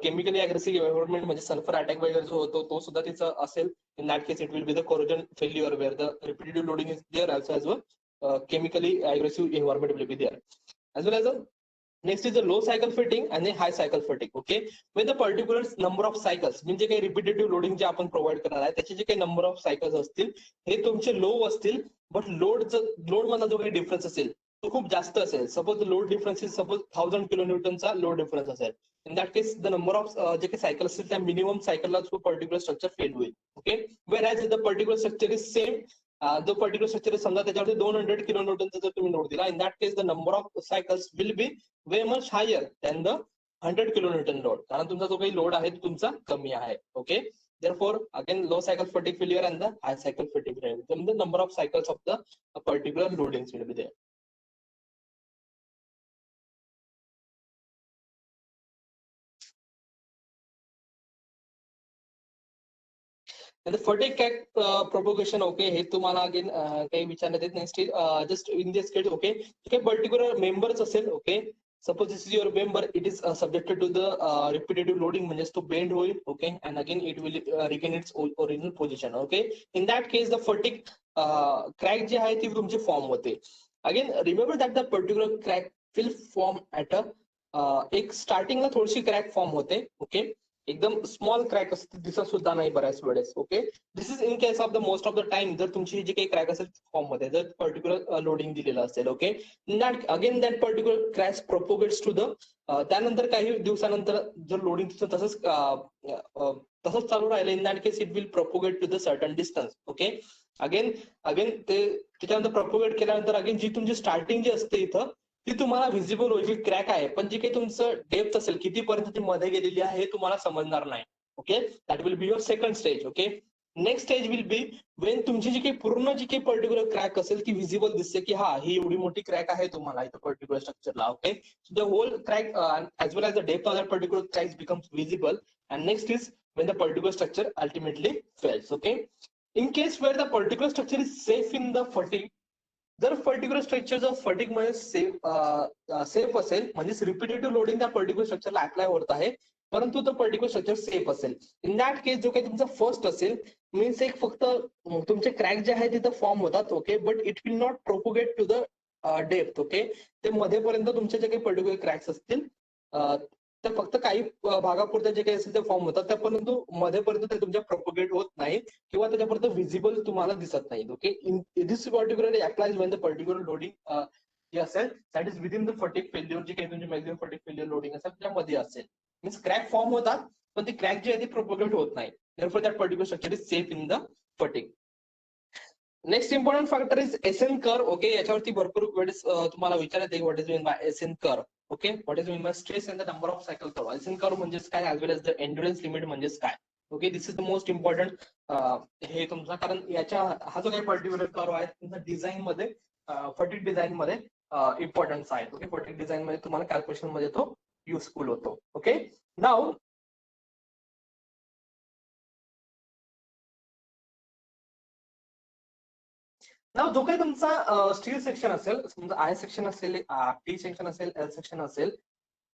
chemically aggressive environment, म्हणजे सल्फर अटॅक वगैरे जो होतो तो सुद्धा तिचा असेल. In that case it will be the corrosion failure where the repetitive loading is there, also as well chemically aggressive environment will be there, as well as the next is the low cycle fitting and the high cycle fitting. Okay, with the particular number of cycles, म्हणजे काही repetitive loading जे आपण provide करणार आहे त्याचे जे काही number of cycles असतील हे तुमचे लो असतील, बट लोड मधला जो काही डिफरन्स असेल तो खूप जास्त असेल. Suppose load difference is suppose 1000 किलोन्यूटनचा लोड डिफरन्स असेल, in that case the number of जे काही सायकल असतील त्या मिनिमम सायकलला तो पर्टिक्युलर स्ट्रक्चर फेल होईल. Okay, where as the particular structure is same, जो पर्टिक्युलर स्ट्रक्चर समजा त्याच्यावरती 200 किलोन्यूटनचा जर तुम्ही लोड दिला, in that case the number of cycles will be way much higher than the 100 kilonewton load, कारण तुमचा जो काही लोड आहे तो तुमचा कमी आहे. Okay, therefore again low cycle fatigue failure and the high cycle fatigue failure, then the number of cycles of the particular loadings will be there. And the fatigue propagation, okay, हे तुम्हाला again काही विचारण्यात येत नाही. Just in this case, okay, काही particular members असेल. Okay, suppose this is your member, it is subjected to the repetitive loading, म्हणजे तो बेंड होईल. Okay, and again it will regain its original position. Okay, in that case the fatigue crack जे आहे ती तुमची form होते. Again remember that the particular crack will form at एक स्टार्टिंगला थोडीशी क्रॅक फॉर्म होते. ओके, एकदम स्मॉल क्रॅक असते, दिसत सुद्धा नाही बऱ्याच वेळेस. Okay, this is in case of the most of the time जर तुमची जी काही क्रॅक असेल फॉर्म मध्ये जर पर्टिक्युलर लोडिंग दिलेलं असेल. Okay, that again that particular crack propagates to the त्यानंतर काही दिवसानंतर जर लोडिंग तसंच चालू राहिलं, in that case it will propagate to the certain distance. Okay, again ते त्याच्यानंतर प्रोपोगेट केल्यानंतर अगेन जी तुमची स्टार्टिंग जी असते इथं ती तुम्हाला व्हिजिबल होईल की क्रॅक आहे, पण जी काही तुमचं डेप्थ असेल कितीपर्यंत ती मध्ये गेलेली आहे हे तुम्हाला समजणार नाही. Okay, that will be your second stage. Okay, next stage will be Wien तुमची जी काही पूर्ण जी काही पर्टिक्युलर क्रॅक असेल ती व्हिजिबल दिसते की हा ही एवढी मोठी क्रॅक आहे तुम्हाला इथं पर्टिक्युलर स्ट्रक्चरला. Okay, the whole crack as well as the depth of that particular crack becomes visible, and next is when the particular structure ultimately fails. Okay, in case where the particular structure is safe in the fatigue, जर particular structure जर फटिक मध्ये safe असेल, म्हणजेच repetitive loading त्या particular स्ट्रक्चरला apply होत आहे, परंतु तो पर्टिक्युलर स्ट्रक्चर सेफ असेल, इन दॅट केस जो काही तुमचा फर्स्ट असेल मीन्स एक फक्त तुमचे क्रॅक जे आहे तिथं फॉर्म होतात. Okay, but it will not propagate to the depth. Okay, ते मध्येपर्यंत तुमचे जे काही पर्टिक्युलर क्रॅक्स असतील ते फक्त काही भागापुरते जे काही असेल ते फॉर्म होतात, त्या परंतु मध्येपर्यंत ते तुमच्या प्रोपोगेट होत नाही किंवा त्याच्यापर्यंत व्हिजिबल तुम्हाला दिसत नाही. Okay, in this particularly applies when the particular loading जे असेल that is within the fatigue failure, जे काही तुमची मॅक्सिमम फटिक फेल्युअर लोडिंग असेल त्यामध्ये असेल. मीन्स क्रॅक फॉर्म होतात पण ती क्रॅक जी आहे ती प्रोपोगेट होत नाही. therefore that particular structure is safe in the fatigue. Next important factor is S N curve. Okay, याच्यावरती भरपूर वेळेस तुम्हाला विचारण्यात येईल what is mean by S N curve. Okay, what is mean by stress and the number of cycle curve. S N curve म्हणजे काय, as well as the endurance limit म्हणजे काय. Okay, this is the most important हे तुमचा, कारण याच्या हा जो काही पर्टिक्युलर कर्व आहे तुमचा डिझाईन मध्ये फटिक डिझाईन मध्ये इम्पॉर्टन्स आहे. ओके, फटिक डिझाईन मध्ये तुम्हाला कॅल्क्युलेशन मध्ये तो युजफुल होतो. ओके, नाव जो काही तुमचा स्टील सेक्शन असेल, समजा आय सेक्शन असेल, टी सेक्शन असेल, एल सेक्शन असेल,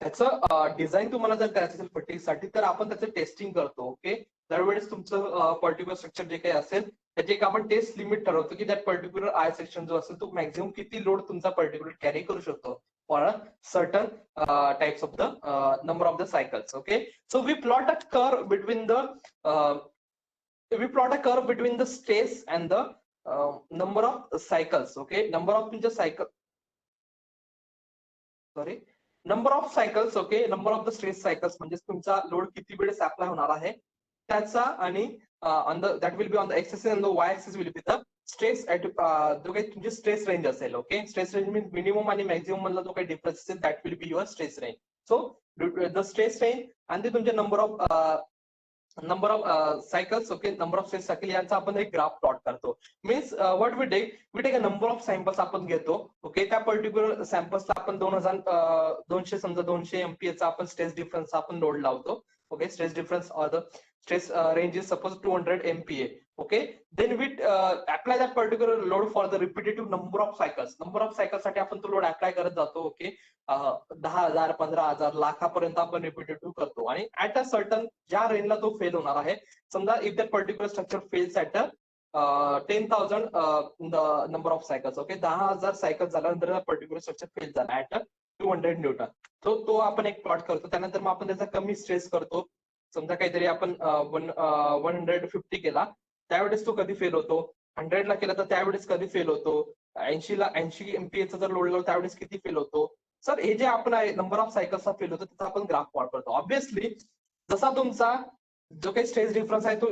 त्याचं डिझाईन तुम्हाला जर करायचं असेल फटिगसाठी तर आपण त्याचं टेस्टिंग करतो. ओके, दरवेळेस तुमचं पर्टिक्युलर स्ट्रक्चर जे काही असेल त्याची एक आपण टेस्ट लिमिट ठरवतो की दॅट पर्टिक्युलर आय सेक्शन जो असेल तो मॅक्झिमम किती लोड तुमचा पर्टिक्युलर कॅरी करू शकतो. for a certain types of the number of the cycles. Okay, so we plot a curve between the stress and the number of cycles. Okay, number of the cycle, sorry, number of cycles. Okay, number of the stress cycles म्हणजे तुमचा load किती वेळेस apply होणार आहे त्याचा, आणि on the that will be on the X axis and the Y axis will be the stress at जो काही तुमची स्ट्रेस रेंज असेल. Okay, stress range means minimum आणि मॅक्सिमम मधला जो काही डिफरन्स असेल that will be your stress range. So the stress range आणि ते तुमचे number of cycles. Okay, number of stress cycle यांचा आपण एक ग्राफ प्लॉट करतो. Means what we take a number of samples आपण घेतो. ओके, त्या पर्टिक्युलर सॅम्पल्सला आपण 200 समजा 200 MPaचा आपण स्ट्रेस डिफरन्स आपण लोड लावतो. Okay, stress difference or the stress range is suppose 200 MPa. Okay, then we apply that particular load for the repetitive number of cycles. Number of cycles साठी आपण तो load apply करत जातो. Okay, 10,000 15,000 लाखापर्यंत आपण repetitive करतो, आणि ऍट अ सर्टन ज्या रेंजला तो फेल होणार आहे, समजा if that particular structure fails at 10,000 number of cycles. Okay, 10,000 cycle झाल्यानंतर पर्टिक्युलर स्ट्रक्चर फेल झाला ऍट 200 न्यूटन. तो आपण एक प्लॉट करतो. त्यानंतर मग आपण त्याचा कमी स्ट्रेस करतो. समजा काहीतरी आपण 150 केला त्यावेळेस तो कधी फेल होतो, 100 ला केला तर त्यावेळेस कधी फेल होतो, 80 MPaचा जर लोड लावला त्यावेळेस किती फेल होतो. सर हे जे आपण नंबर ऑफ सायकल्सचा फेल होतो त्याचा आपण ग्राफ प्लॉट करतो. ऑब्विसली जसा तुमचा जो काही स्ट्रेस डिफरन्स आहे तो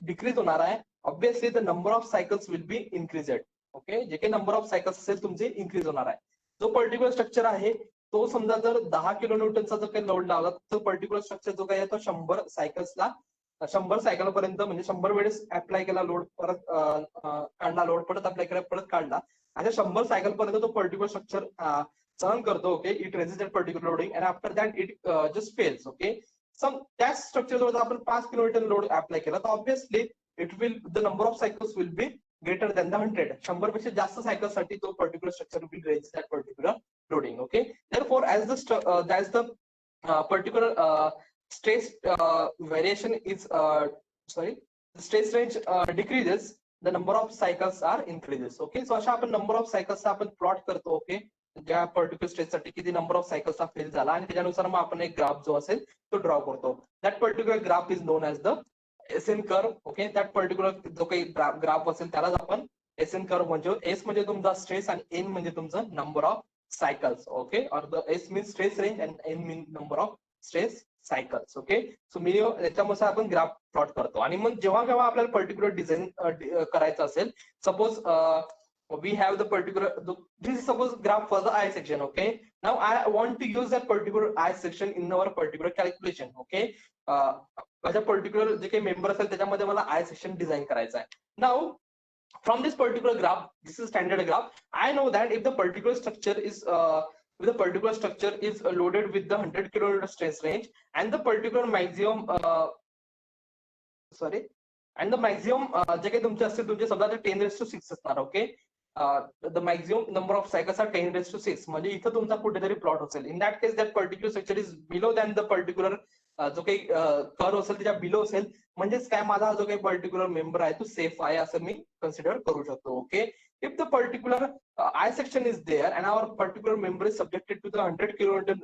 डिक्रीज होणार आहे, obviously the number of cycles will be increased. Okay, जे काही नंबर ऑफ सायकल्स असेल तुमचे इन्क्रीज होणार आहे. जो पर्टिक्युलर स्ट्रक्चर आहे तो समजा जर 10 किलो न्यूटनचा जो काही लोड लावला तर पर्टिक्युलर स्ट्रक्चर जो काही आहे तो 100 सायकल्सला 100 सायकल पर्यंत म्हणजे 100 वेळेस अप्लाय केला लोड, परत काढला लोड, परत अप्लाय केला, परत काढला, अशा 100 सायकल पर्यंत तो पर्टिक्युलर स्ट्रक्चर सहन करतो. Okay, it resist that particular loading and after that it just fails. Okay, सम त्याच स्ट्रक्चर जर आपण 5 किलोमीटर लोड अप्लाय केला तर obviously it will the number of cycles will B greater than the 100. 100 पेक्षा जास्त सायकल साठी तो particular structure will range that particular loading. Okay, therefore as the particular stress variation is the stress range decreases, the number of cycles are increases. Okay, so अशा आपण number of cycles आपण plot करतो. Okay, ज्या particular stress साठी किती number of cycles fail झाला आणि त्याच्यानुसार मग आपण एक ग्राफ जो असेल तो ड्रॉ करतो. That particular graph is known as the S N curve. Okay, that particular जो काही ग्राफ असेल त्यालाच आपण एसएन कर्व म्हणजे, एस म्हणजे तुमचा स्ट्रेस आणि एन म्हणजे तुमचा number of cycles. Okay, or the S means stress range and N means number of stress cycles. Okay, so मी याच्यानुसार आपण ग्राफ प्लॉट करतो. आणि मग जेव्हा केव्हा आपल्याला पर्टिक्युलर डिझाईन करायचं असेल, suppose we have the particular this is suppose graph for the I section. Okay, now I want to use that particular I section in our particular calculation. Okay, माझ्या particular जे काही member असेल त्याच्यामध्ये मला I section design करायचा आहे. Now from this particular graph, this is standard graph, I know that if the particular structure is loaded with the 100 kilonewton stress range and the particular maximum and the maximum जे काही तुमचे असतील तुमचे समजा 10⁶ असणार. Okay, the maximum number of cycles are 10⁶, म्हणजे इथं तुमचा कुठेतरी प्लॉट असेल. In that case that particular structure is below than the particular जो काही कर्व असेल त्याच्या बिलो असेल, म्हणजेच काय माझा जो काही पर्टिक्युलर मेंबर आहे तो सेफ आहे असं मी कन्सिडर करू शकतो. Okay, if the particular I section is there and our particular member is subjected to the 100 kilonewton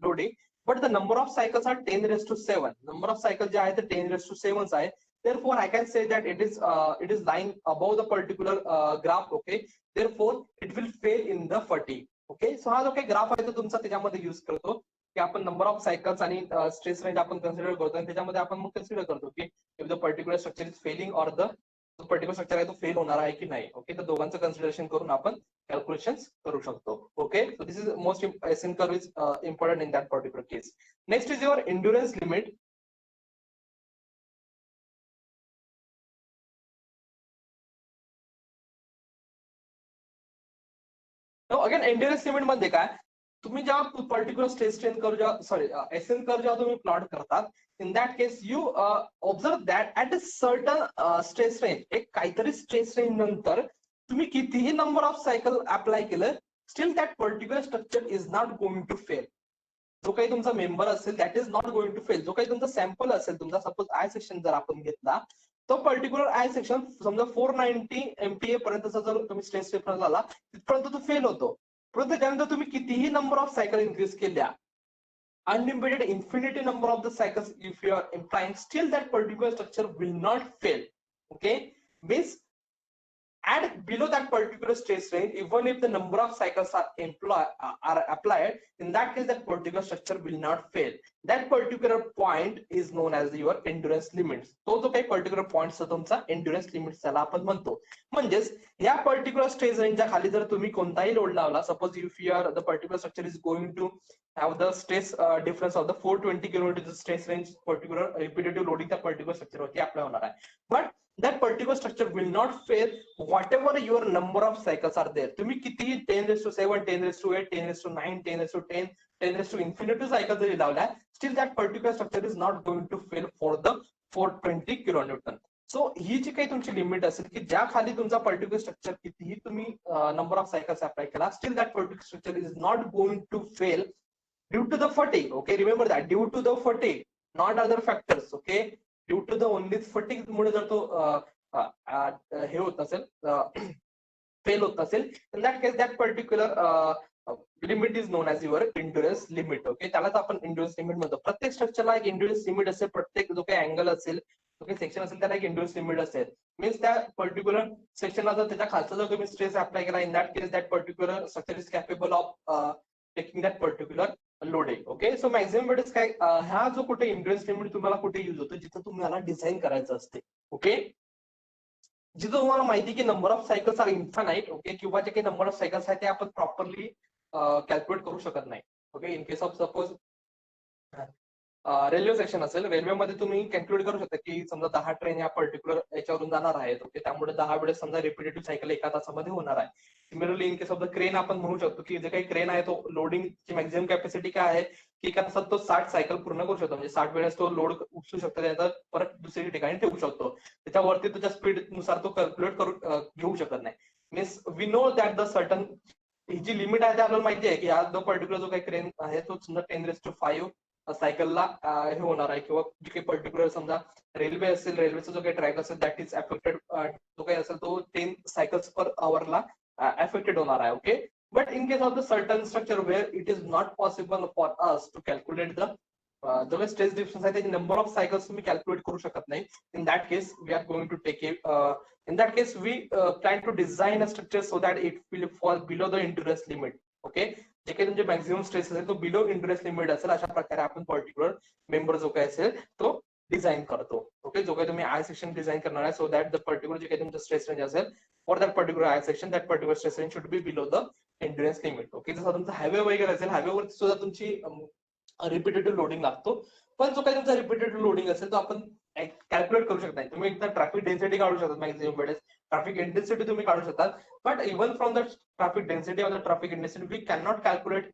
loading, but the number of cycles are 10⁷. Number of cycles जे आहे ते 10⁷ आहे. Therefore I can say that it is lying above the particular graph. Okay, therefore it will fail in the fatigue. Okay, so हा जो काही graph आहे तो तुमचा त्याच्यामध्ये यूज करतो की आपण नंबर ऑफ सायकल्स आणि स्ट्रेस रेंज आपण कन्सिडर करतो, आणि त्याच्यामध्ये आपण मग कन्सिडर करतो की if the particular structure is failing or the particular structure आहे तो फेल होणार आहे की नाही. ओके, तर दोघांचं कन्सिडरेशन करून आपण कॅल्क्युलेशन्स करू शकतो. Okay, so this is most S N curve is important in that particular case. Next is your endurance limit. Again endurance limit मध्ये काय, तुम्ही जेव्हा particular stress strain curve S N curve जेव्हा तुम्ही प्लॉट करतात, in that case you observe that at a certain stress range, एक काहीतरी stress range नंतर तुम्ही कितीही नंबर ऑफ सायकल अप्लाय केलं, still that particular structure is not going to fail. जो काही तुमचा मेंबर असेल that is not going to fail. जो काही तुमचा सॅम्पल असेल, तुमचा सपोज आय सेक्शन जर आपण घेतला, तो पर्टिक्युलर आय सेक्शन समजा 490 MPa पर्यंतचा जर तुम्ही स्ट्रेस रेफरन्स आला तिथपर्यंत तो फेल होतो. परंतु त्यानंतर तुम्ही कितीही नंबर ऑफ सायकल इन्क्रीज केल्या, unlimited infinity number of the cycles if you are implying, still that particular structure will not fail. Okay, means at below that particular stress range, even if the number of cycles are applied, in that case that particular structure will not fail. That particular point is known as your endurance limits. तो जो काही particular point असतो तुमचा endurance limits त्याला आपण म्हणतो. म्हणजेच या particular stress range च्या खाली जर तुम्ही कोणताही लोड लावला, suppose if you are the particular structure is going to have the stress difference of the 420 kN stress range, particular repetitive loading त्या particular structure वरती apply होणार आहे. But that particular structure will not fail whatever your number of cycles are there. तुम्ही कितीही 10⁷, 10⁸, 10⁹, 10⁹, 10⁸, 10 infinity cycles जरी लावल्या, still that particular structure is not going to fail for the 420 kN. So ही जी काही तुमची limit असेल की ज्या खाली तुमचा पर्टिक्युलर स्ट्रक्चर कितीही तुम्ही नंबर ऑफ सायकल्स अप्लाय केला, still that particular structure is not going to fail due to the fatigue. Okay, remember that, due to the fatigue, not other factors. Okay, due to the only fatigue मुळे जर तो हे होत असेल, fail होत असेल, in that case that particular limit is known as your endurance limit. Okay, त्यालाच आपण इंड्युरन्स लिमिट म्हणतो. प्रत्येक स्ट्रक्चरला एक इंड्युरन्स लिमिट असेल, प्रत्येक जो काही अँगल असेल, ओके, सेक्शन असेल, त्याला एक इंड्युरन्स लिमिट असेल. मीन्स त्या पर्टिक्युलर सेक्शनला जर त्याच्या खालचा जर तुम्ही स्ट्रेस अप्लाय केला, in that case that particular structure is capable of taking that particular loading. Okay, so maximum वेळेस काय, हा जो कुठे इंड्युरन्स लिमिट तुम्हाला कुठे युज होतो, जिथं तुम्हाला डिझाईन करायचं असते. ओके, जिथं तुम्हाला माहिती की number of cycles are infinite. Okay, किंवा जे काही नंबर ऑफ सायकल्स आहेत ते आपण प्रॉपरली कॅल्क्युलेट करू शकत नाही. Okay, in case of suppose railway section असेल, रेल्वेमध्ये तुम्ही कॅल्क्युलेट करू शकता की समजा 10 ट्रेन या पर्टिक्युलर याच्यावरून जाणार आहेत. ओके, त्यामुळे 10 वेळेस समजा रिपिटेटिव्ह सायकल एका तासामध्ये होणार आहे. Similarly in case of the crane आपण म्हणू शकतो की जे काही क्रेन आहे तो लोडिंगची मॅक्झिमम कॅपॅसिटी काय आहे की एका तासात तो 60 सायकल पूर्ण करू शकतो. म्हणजे 60 वेळेस तो लोड उचलू शकतो, त्यानंतर परत दुसऱ्या ठिकाणी ठेवू शकतो. त्याच्यावरती त्याच्या स्पीड नुसार तो कॅल्क्युलेट करू घेऊ शकत नाही. Means we know that the certain ही जी लिमिट आहे ते आपल्याला माहिती आहे की हा जो पर्टिक्युलर जो काही क्रेन आहे तो समजा 10⁵ सायकलला हे होणार आहे, किंवा जे काही पर्टिक्युलर समजा रेल्वे असेल, रेल्वेचा जो काही ट्रॅक असेल दॅट इज अफेक्टेड, जो काही असेल तो 10 सायकल्स पर आवरला अफेक्टेड होणार आहे. Okay, but in case of the certain structure where it is not possible for us to calculate the जो काही स्ट्रेस डिफरन्स आहे त्याची नंबर ऑफ सायकल्स तुम्ही कॅल्क्युलेट करू शकत नाही. In that case we are going to take in that case we plan to design a structure so that it will fall below the endurance limit. Okay, जे काही तुमचे maximum stress असेल तो below इंड्युरन्स limit असेल, अशा प्रकारे आपण particular member जो काही असेल तो डिझाईन करतो. ओके, जो काही तुम्ही आय सेक्शन डिझाईन करणार आहे, सो दॅट द पर्टिक्युलर जे काही तुमचं स्ट्रेस रेंज असेल for that particular I section, that particular stress range should be below the endurance limit. Okay, जसं तुमचा हायवे वगैरे असेल, हायवेवरती सुद्धा तुमची रिपिटेटिव्ह लोडिंग लागतो, पण जो काही तुमचा रिपिटेटिव्ह लोडिंग असेल तो आपण कॅल्क्युलेट करू शकत नाही. तुम्ही एकदा ट्रॅफिक डेन्सिटी काढू शकता, मॅक्झिमम वेळेस ट्रॅफिक इंटेन्सिटी तुम्ही काढू शकता, but even from the traffic density of the traffic intensity we can not calculate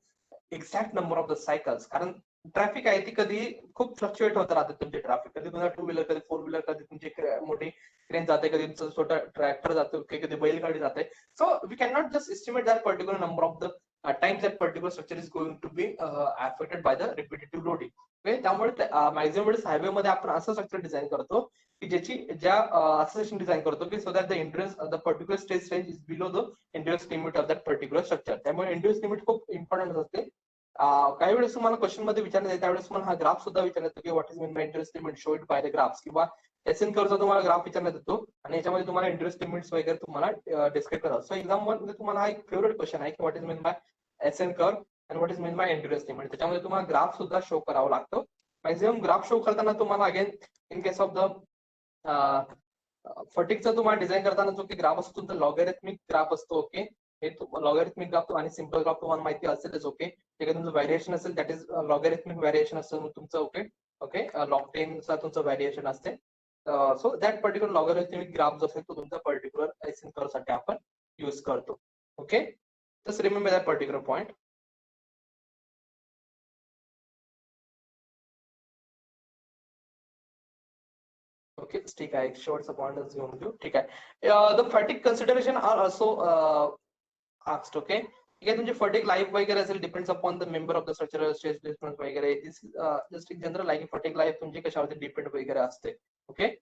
exact number of the cycles. कारण ट्रॅफिक आहे ती कधी खूप फ्लक्च्युएट होत राहते. तुमची ट्रॅफिक कधी तुमचा 2 व्हीलर, कधी 4 व्हीलर, कधी तुमची मोठी ट्रेन जाते, कधी तुमचं छोटा ट्रॅक्टर जातो, कधी बैलगाडी जाते. So we can not just estimate that particular number of the times that particular structure is going to be affected by the repetitive loading. Okay, त्यामुळे मॅक्झिमम वेळेस हायवे मध्ये आपण असं स्ट्रक्चर डिझाईन करतो की ज्याची असोसिएशन डिझाइन करतो की so that the endurance the particular stress range is below the endurance limit of that particular structure. त्यामुळे इंड्युरन्स लिमिट खूप इम्पॉर्टंट असते. काही वेळेस तुम्हाला क्वेश्चन मध्ये विचारण्यात येते, त्यावेळेस तुम्हाला हा ग्राफ सुद्धा विचारण्यात येतो की what is mean by endurance limit, show it by the graphs, किंवा एसएन कर्वचा तुम्हाला ग्राफ विचारण्यात येतो आणि याच्यामध्ये तुम्हाला इंड्युरन्स लिमिट्स वगैरे तुम्हाला डिस्क्राइब करतात. सो एक्झाम मध्ये तुम्हाला हा एक फेवरेट क्वेश्चन आहे की what is mean by S N curve and what is meant by endurance limit. त्याच्यामध्ये तुम्हाला ग्राफ सुद्धा शो करावा लागतो. मॅक्झिमम ग्राफ शो करताना तुम्हाला again in case of the फटिकचा तुम्हाला डिझाईन करताना जो की ग्राफ असतो तुमचा लॉगॅरिथमिक ग्राफ असतो. ओके, हे लॉगॅरिथमिक ग्राफ आणि सिम्पल ग्राफ तुम्हाला माहिती असेलच. ओके, जे काही तुमचं व्हॅरिएशन असेल दॅट इज लॉगॅरिथमिक व्हॅरिएशन असतं तुमचं. ओके ओके, लॉग 10 चा तुमचं व्हॅरिएशन असते. So that particular logarithmic graph जो असेल तो तुमचा पर्टिक्युलर एसएन कर्व साठी आपण यूज करतो. Okay, just remember that particular point. Okay, ठीक आहे, एक शेवटचा पॉइंट घेऊन घेऊ. ठीक आहे, the fatigue consideration are also asked. Okay, ठीक आहे, तुमची फटिक लाईफ वगैरे असेल depends upon the member of the structural stress difference वगैरे. जस्ट एक जनरल आहे की फटिक लाईफ तुमची कशावरती डिपेंड वगैरे असते. ओके,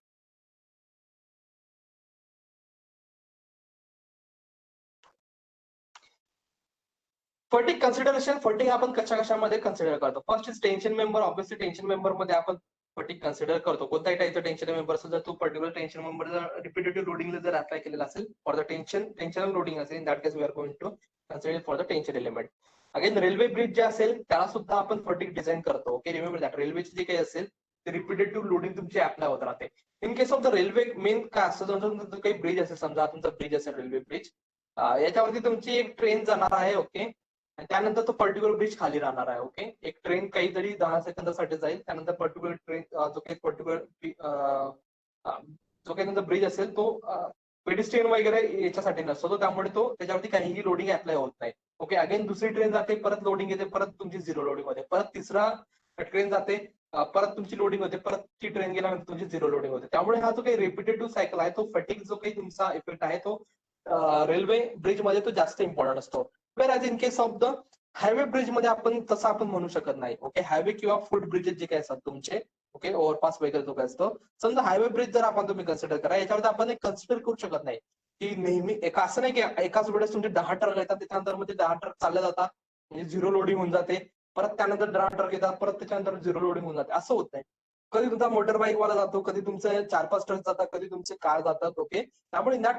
फटिक कन्सिडरेशन, फटिक आपण कशामध्ये कन्सिडर करतो. First is tension member. Obviously tension member मध्ये आपण फटिक कन्सिडर करतो. कोणत्याही टाईपचं टेन्शन मेंबर असेल, जर तो पर्टिक्युलर टेन्शन मेंबर जर रिपीटेटिव्ह लोडिंगला जर अप्लाय केलेला असेल फॉर द टेन्शन लोडिंग असेल, in that case we are going to consider for the tension element. Again railway bridge जे असेल त्याला सुद्धा आपण फटिक डिझाईन करतो. Okay, remember that. रेल्वेची जे काही असेल ते रिपीटेटिव्ह लोडिंग तुमची अप्लाय होत राहते. In case of the railway main काय असतं, तुमचं काही ब्रिज असेल, समजा तुमचा ब्रिज असेल रेल्वे ब्रिज, याच्यावरती तुमची एक ट्रेन जाणार आहे. ओके, त्यानंतर तो पर्टिक्युलर ब्रिज खाली राहणार आहे. ओके, एक ट्रेन काहीतरी 10 सेकंदासाठी जाईल, त्यानंतर पर्टिक्युलर ट्रेन जो काही पर्टिक्युलर जो काही तुमचा ब्रिज असेल तो पेडिस्ट्रियन वगैरे याच्यासाठी नसतो तो, त्यामुळे तो त्याच्यावरती काहीही लोडिंग अप्लाय होत नाही. ओके, अगेन दुसरी ट्रेन जाते, परत लोडिंग येते, परत तुमची झिरो लोडिंग होते, परत तिसरा ट्रेन जाते, परत तुमची लोडिंग होते, परत ती ट्रेन गेल्यानंतर तुमची झिरो लोडिंग होते. त्यामुळे हा जो काही रिपीटेटिव्ह सायकल आहे तो फटिग जो काही तुमचा इफेक्ट आहे तो रेल्वे ब्रिज मध्ये तो जास्त इम्पॉर्टंट असतो. Whereas in case of the highway bridge मध्ये आपण तसं आपण म्हणू शकत नाही. ओके, हायवे किंवा फूट ब्रिजेस जे काही असतात तुमचे, ओके, ओव्हरपास वगैरे जो काय असतो, समजा हायवे ब्रिज जर आपण तुम्ही कन्सिडर करा, याच्यावर आपण एक कन्सिडर करू शकत नाही की नेहमी असं नाही की एकाच वेळेस तुमचे 10 ट्रक येतात, त्याच्यानंतर मध्ये 10 ट्रक चालले जातात, म्हणजे झिरो लोडिंग होऊन जाते, परत त्यानंतर 10 ट्रक येतात, परत त्याच्यानंतर झिरो लोडिंग होऊन जाते, असं होत नाही. कधी तुमचा मोटर बाईक वाला जातो, कधी तुमचे 4-5 ट्रक जातात, कधी तुमचे कार जातात. ओके, त्यामुळे इन दॅट